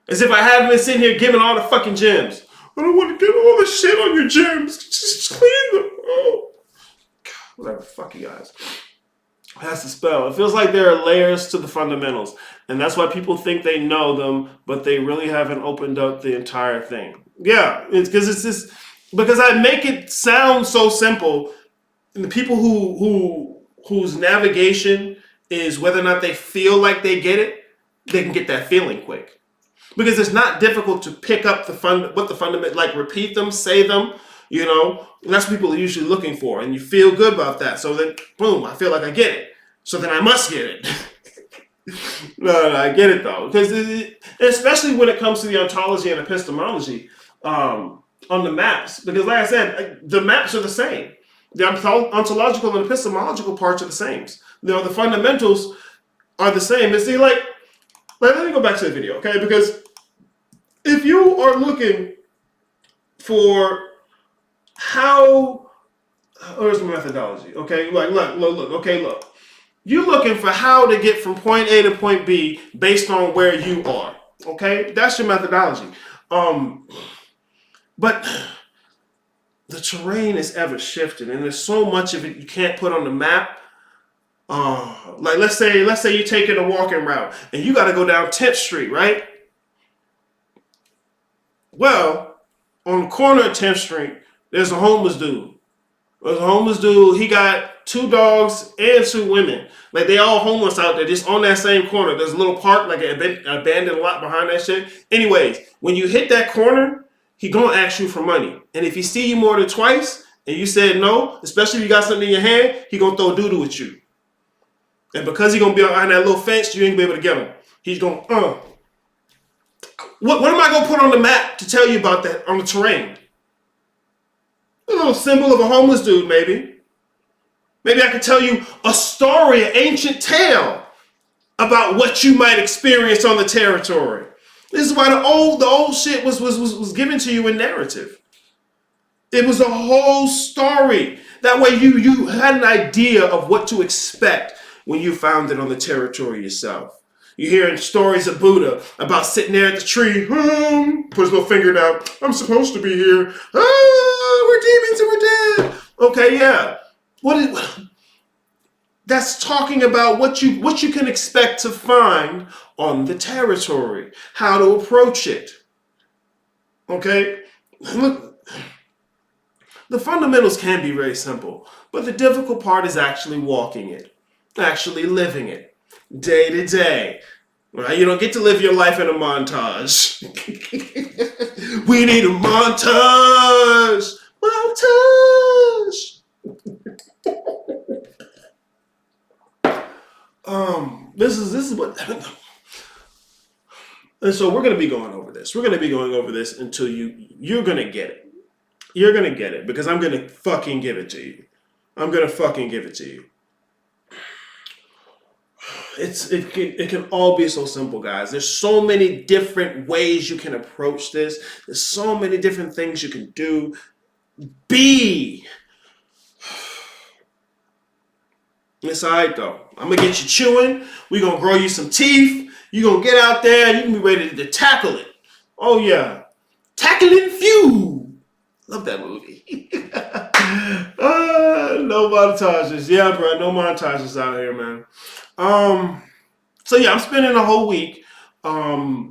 As if I haven't been sitting here giving all the fucking gems. I don't want to get all the shit on your gems. Just clean them. Oh, God, whatever. Fuck you guys. That's the spell. It feels like there are layers to the fundamentals. And that's why people think they know them, but they really haven't opened up the entire thing. Yeah, it's because I make it sound so simple. And the people whose navigation is whether or not they feel like they get it, they can get that feeling quick. Because it's not difficult to pick up what the fundament, like repeat them, say them, and that's what people are usually looking for. And you feel good about that. So then, boom, I feel like I get it. So then I must get it. No, I get it though. Because especially when it comes to the ontology and epistemology on the maps. Because like I said, the maps are the same. The ontological and epistemological parts are the same. The fundamentals are the same. And see, let me go back to the video, okay? Because if you are looking for where's my methodology? Okay, look. You're looking for how to get from point A to point B based on where you are. Okay, that's your methodology. But the terrain is ever shifting, and there's so much of it you can't put on the map. Let's say you're taking a walking route, and you got to go down 10th Street, right? Well, on the corner of 10th Street, there's a homeless dude. He got 2 dogs and 2 women. Like, they all homeless out there, just on that same corner. There's a little park, like an abandoned lot behind that shit. Anyways, when you hit that corner, he gonna ask you for money. And if he see you more than twice, and you said no, especially if you got something in your hand, he gonna throw doo-doo at you. And because he gonna be behind that little fence, you ain't gonna be able to get him. He's gonna, What am I gonna put on the map to tell you about that on the terrain? A little symbol of a homeless dude, maybe. Maybe I could tell you a story, an ancient tale about what you might experience on the territory. This is why the old shit was given to you in narrative. It was a whole story. That way you had an idea of what to expect when you found it on the territory yourself. You're hearing stories of Buddha about sitting there at the tree, put his little finger down, I'm supposed to be here. We're demons and we're dead. Okay, yeah. That's talking about what you can expect to find on the territory, how to approach it. Okay? Look, The fundamentals can be very simple, but the difficult part is actually walking it, actually living it, day to day. Right? You don't get to live your life in a montage. We need a montage. Montage. This is what. And so we're gonna be going over this. We're gonna be going over this until you're gonna get it. You're gonna get it because I'm gonna fucking give it to you. I'm gonna fucking give it to you. It can all be so simple, guys. There's so many different ways you can approach this. There's so many different things you can do. Be. It's alright though. I'm gonna get you chewing. We're gonna grow you some teeth. You're gonna get out there and you can be ready to tackle it. Oh yeah. Tackle it few. Love that movie. No montages. Yeah, bro. No montages out here, man. So yeah, I'm spending the whole week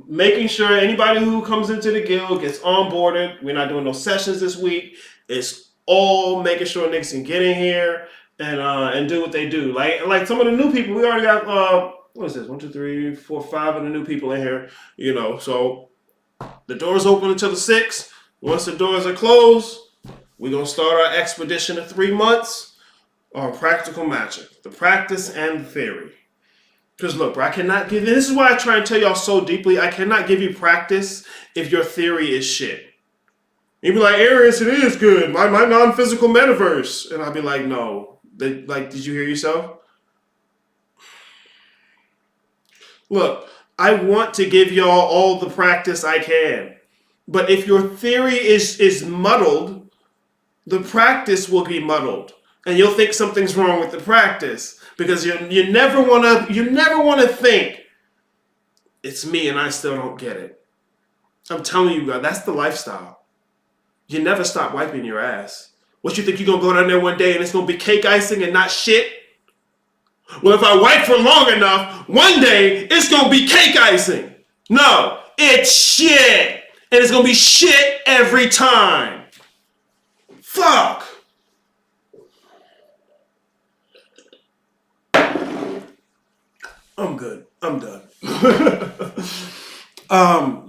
making sure anybody who comes into the guild gets onboarded. We're not doing no sessions this week. It's all making sure niggas can get in here and do what they do. Like some of the new people, we already got what is this? 1, 2, 3, 4, 5 of the new people in here. You know, so the doors open until the 6th. Once the doors are closed, we're gonna start our expedition of 3 months. Or practical magic, the practice and the theory. Because look, bro, I cannot give. This is why I try and tell y'all so deeply. I cannot give you practice if your theory is shit. You'd be like, Arius, it is good. My non-physical metaverse, and I'd be like, no. Did you hear yourself? Look, I want to give y'all all the practice I can, but if your theory is muddled, the practice will be muddled. And you'll think something's wrong with the practice because you never want to think it's me and I still don't get it. I'm telling you, God, that's the lifestyle. You never stop wiping your ass. What you think you're gonna go down there one day and it's gonna be cake icing and not shit? Well, if I wipe for long enough, one day it's gonna be cake icing. No, it's shit, and it's gonna be shit every time. Fuck. I'm good. I'm done.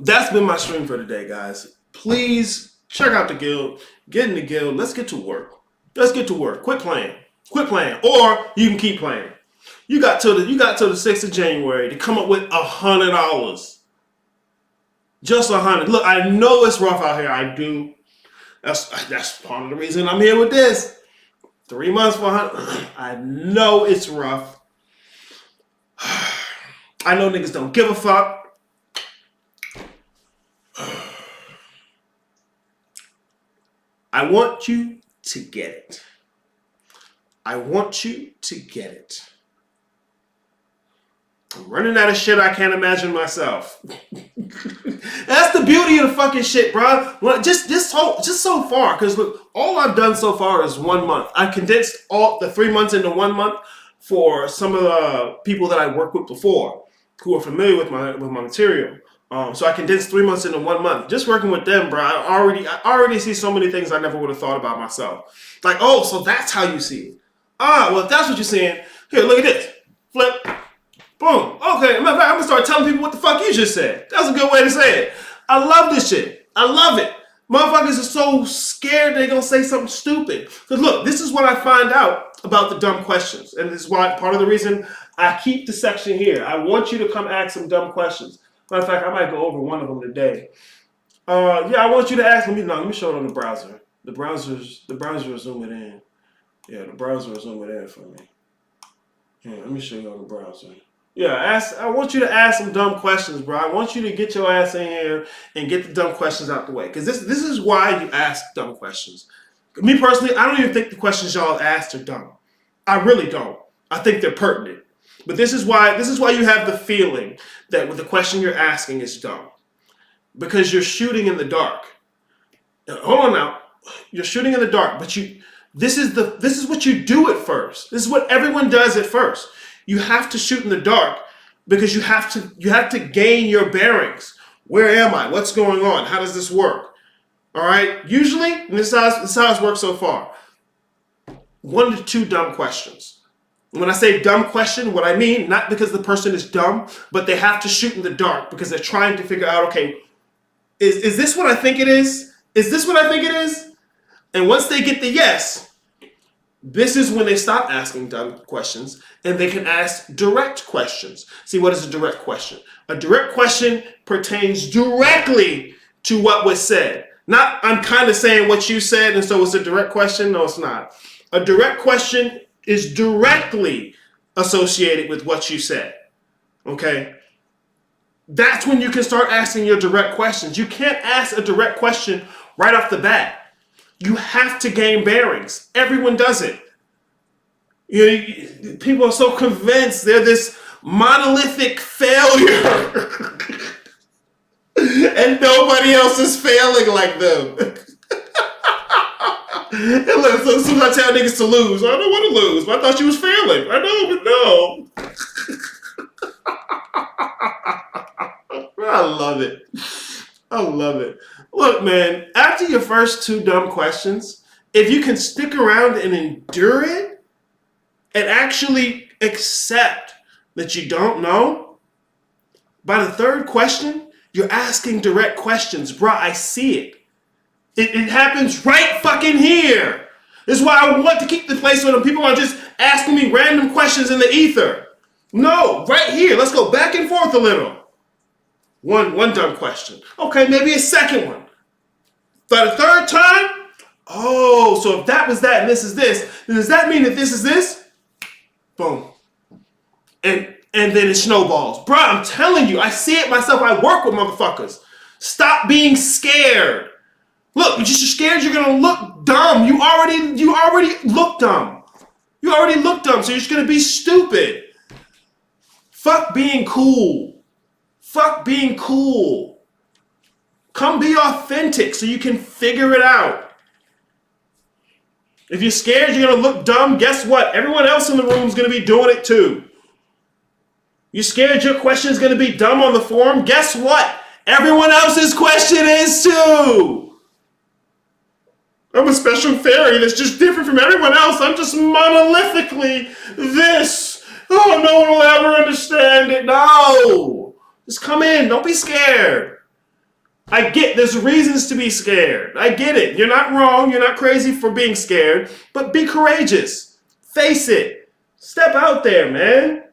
That's been my stream for today, guys. Please check out the guild. Get in the guild. Let's get to work. Let's get to work. Quit playing. Quit playing. Or you can keep playing. You got till the 6th of January to come up with $100. Just 100. Look, I know it's rough out here. I do. That's part of the reason I'm here with this. 3 months for 100. I know it's rough. I know niggas don't give a fuck. I want you to get it. I want you to get it. I'm running out of shit I can't imagine myself. That's the beauty of the fucking shit, bro. Well, just so far, because look, all I've done so far is 1 month. I condensed all the 3 months into 1 month for some of the people that I worked with before who are familiar with my material. So I condensed 3 months into 1 month. Just working with them, bro, I already see so many things I never would have thought about myself. Like, oh, so that's how you see it. Ah, well, if that's what you're seeing, here, look at this. Flip. Boom. Okay, matter of fact, I'm gonna start telling people what the fuck you just said. That's a good way to say it. I love this shit. I love it. Motherfuckers are so scared they're gonna say something stupid. Because look, this is what I find out about the dumb questions. And this is why part of the reason I keep the section here. I want you to come ask some dumb questions. Matter of fact, I might go over one of them today. Yeah, I want you to ask. Let me show it on the browser. The browser is zooming in. Yeah, the browser is zooming in for me. Yeah, let me show you on the browser. Yeah, I want you to ask some dumb questions, bro. I want you to get your ass in here and get the dumb questions out the way. Because this is why you ask dumb questions. Me personally, I don't even think the questions y'all asked are dumb. I really don't. I think they're pertinent. But this is why you have the feeling that with the question you're asking is dumb. Because you're shooting in the dark. Hold on now. You're shooting in the dark, but this is what you do at first. This is what everyone does at first. You have to shoot in the dark because you have to gain your bearings. Where am I? What's going on? How does this work? All right? Usually, and this is how it's worked so far, 1 to 2 dumb questions. When I say dumb question, what I mean, not because the person is dumb, but they have to shoot in the dark because they're trying to figure out, okay, is this what I think it is? Is this what I think it is? And once they get the yes, this is when they stop asking dumb questions and they can ask direct questions. See, what is a direct question? A direct question pertains directly to what was said. Not, I'm kind of saying what you said, and so it's a direct question. No, it's not. A direct question is directly associated with what you said. Okay? That's when you can start asking your direct questions. You can't ask a direct question right off the bat. You have to gain bearings. Everyone does it. People are so convinced they're this monolithic failure. And nobody else is failing like them. And look, so as soon as I tell niggas to lose, I don't want to lose. But I thought you was failing. I know, but no. I love it. I love it. Look, man, after your first 2 dumb questions, if you can stick around and endure it and actually accept that you don't know, by the 3rd question, you're asking direct questions. Bruh, I see it. It happens right fucking here. This is why I want to keep the place where people are just asking me random questions in the ether. No, right here. Let's go back and forth a little. One dumb question. Okay, maybe a second one. By the 3rd time, oh, so if that was that and this is this, then does that mean that this is this? Boom. And then it snowballs. Bro, I'm telling you, I see it myself. I work with motherfuckers. Stop being scared. Look, you're just scared you're gonna look dumb. You already look dumb. You already look dumb, so you're just gonna be stupid. Fuck being cool. Fuck being cool. Come be authentic so you can figure it out. If you're scared you're gonna look dumb, guess what? Everyone else in the room is gonna be doing it too. You're scared your question is gonna be dumb on the forum? Guess what? Everyone else's question is too. I'm a special fairy that's just different from everyone else. I'm just monolithically this. Oh, no one will ever understand it. No. Just come in. Don't be scared. I get there's reasons to be scared. I get it. You're not wrong. You're not crazy for being scared. But be courageous. Face it. Step out there, man.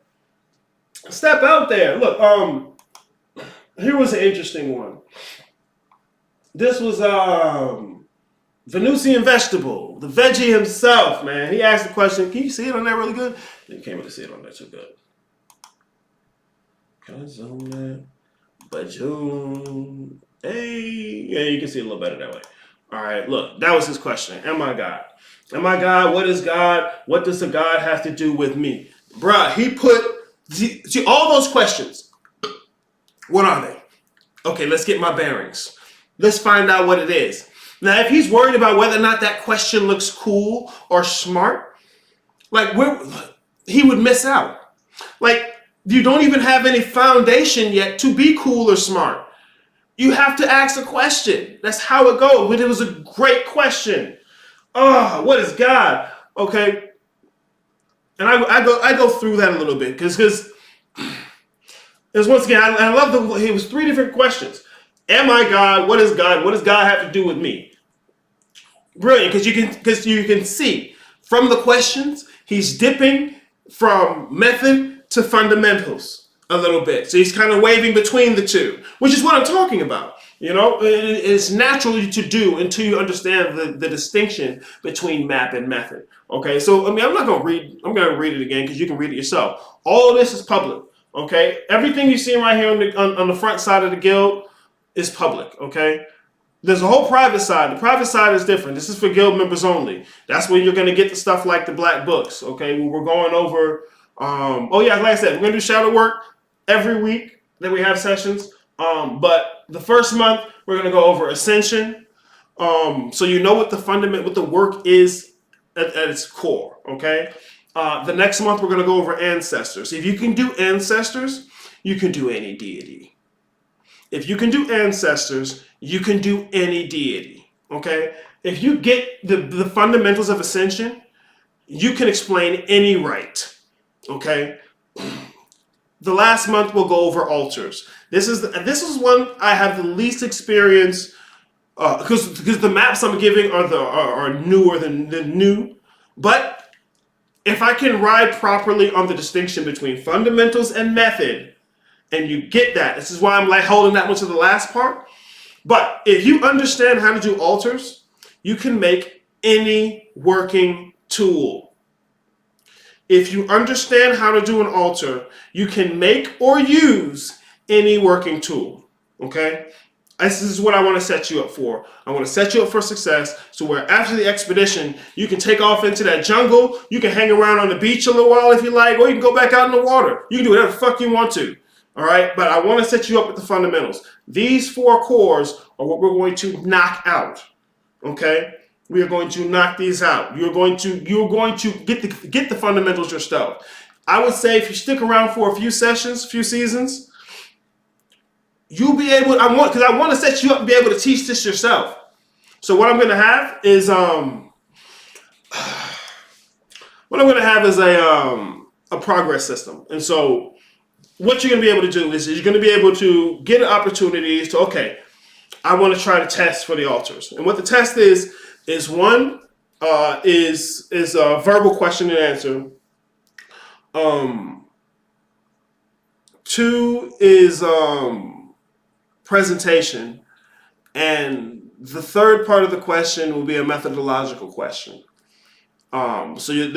Step out there. Look, here was an interesting one. This was Venusian Vegetable, the veggie himself, man. He asked the question, can you see it on there really good? You can't really see it on there too good. Can I zoom that? Bajoon. Hey. Yeah, you can see it a little better that way. All right, look, that was his question. Am I God? Am I God? What is God? What does a God have to do with me? Bruh, he put, see all those questions. What are they? Okay, let's get my bearings. Let's find out what it is. Now, if he's worried about whether or not that question looks cool or smart, like he would miss out. Like, you don't even have any foundation yet to be cool or smart. You have to ask a question. That's how it goes. But it was a great question. Oh, what is God? Okay. And I go through that a little bit because once again, I love it was 3 different questions. Am I God? What is God? What does God have to do with me? Brilliant, because you can see from the questions, he's dipping from method to fundamentals a little bit. So he's kind of waving between the two, which is what I'm talking about. You know, it's natural to do until you understand the distinction between map and method. Okay, so I mean, I'm going to read it again because you can read it yourself. All of this is public. Okay, everything you see right here on the front side of the guild is public. Okay. There's a whole private side. The private side is different. This is for guild members only. That's where you're going to get the stuff like the black books, okay? We're going over, oh yeah, like I said, we're going to do shadow work every week that we have sessions. But the first month, we're going to go over Ascension. So you know what what the work is at its core, okay? The next month, we're going to go over Ancestors. If you can do Ancestors, you can do any deity. If you can do Ancestors, you can do any deity. Okay? If you get the fundamentals of ascension, you can explain any rite. Okay? The last month we'll go over altars. This is one I have the least experience because the maps I'm giving are newer than new. But if I can ride properly on the distinction between fundamentals and method, and you get that, this is why I'm like holding that one to the last part. But if you understand how to do altars, you can make any working tool. If you understand how to do an altar, you can make or use any working tool. Okay? This is what I want to set you up for. I want to set you up for success so where after the expedition, you can take off into that jungle, you can hang around on the beach a little while if you like, or you can go back out in the water. You can do whatever the fuck you want to. All right? But I want to set you up with the fundamentals. These 4 cores are what we're going to knock out. Okay? We are going to knock these out. You're going to get the fundamentals yourself. I would say if you stick around for a few sessions, few seasons, you'll be able. I want to set you up to be able to teach this yourself. So what I'm going to have is a progress system. And so what you're going to be able to do is you're going to be able to get opportunities to I want to try to test for the altars. And what the test is one is a verbal question and answer. 2 is presentation, and the third part of the question will be a methodological question. So you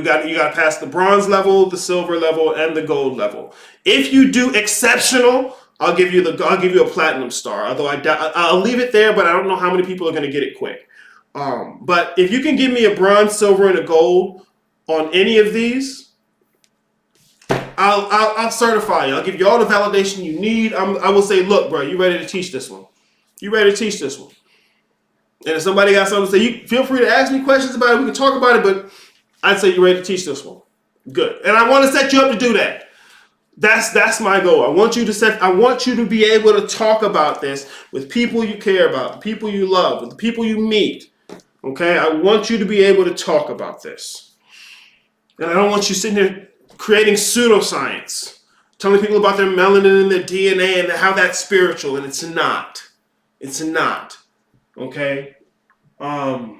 got to pass the bronze level, the silver level, and the gold level. If you do exceptional, I'll give you a platinum star. Although I'll leave it there, but I don't know how many people are going to get it quick. But if you can give me a bronze, silver, and a gold on any of these, I'll certify you. I'll give you all the validation you need. I will say, look, bro, you ready to teach this one? You ready to teach this one? And if somebody got something to say, you feel free to ask me questions about it. We can talk about it, but I'd say you're ready to teach this one. Good. And I want to set you up to do that. That's my goal. I want you to be able to talk about this with people you care about, the people you love, with the people you meet. Okay? I want you to be able to talk about this. And I don't want you sitting here creating pseudoscience, telling people about their melanin and their DNA and how that's spiritual, and it's not. It's not. Okay? But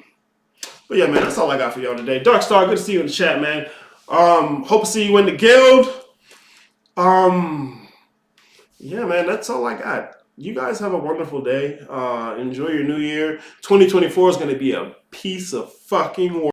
yeah, man, that's all I got for y'all today. Darkstar, good to see you in the chat, man. Hope to see you in the guild. Yeah, man, that's all I got. You guys have a wonderful day. Enjoy your new year. 2024 is going to be a piece of fucking work.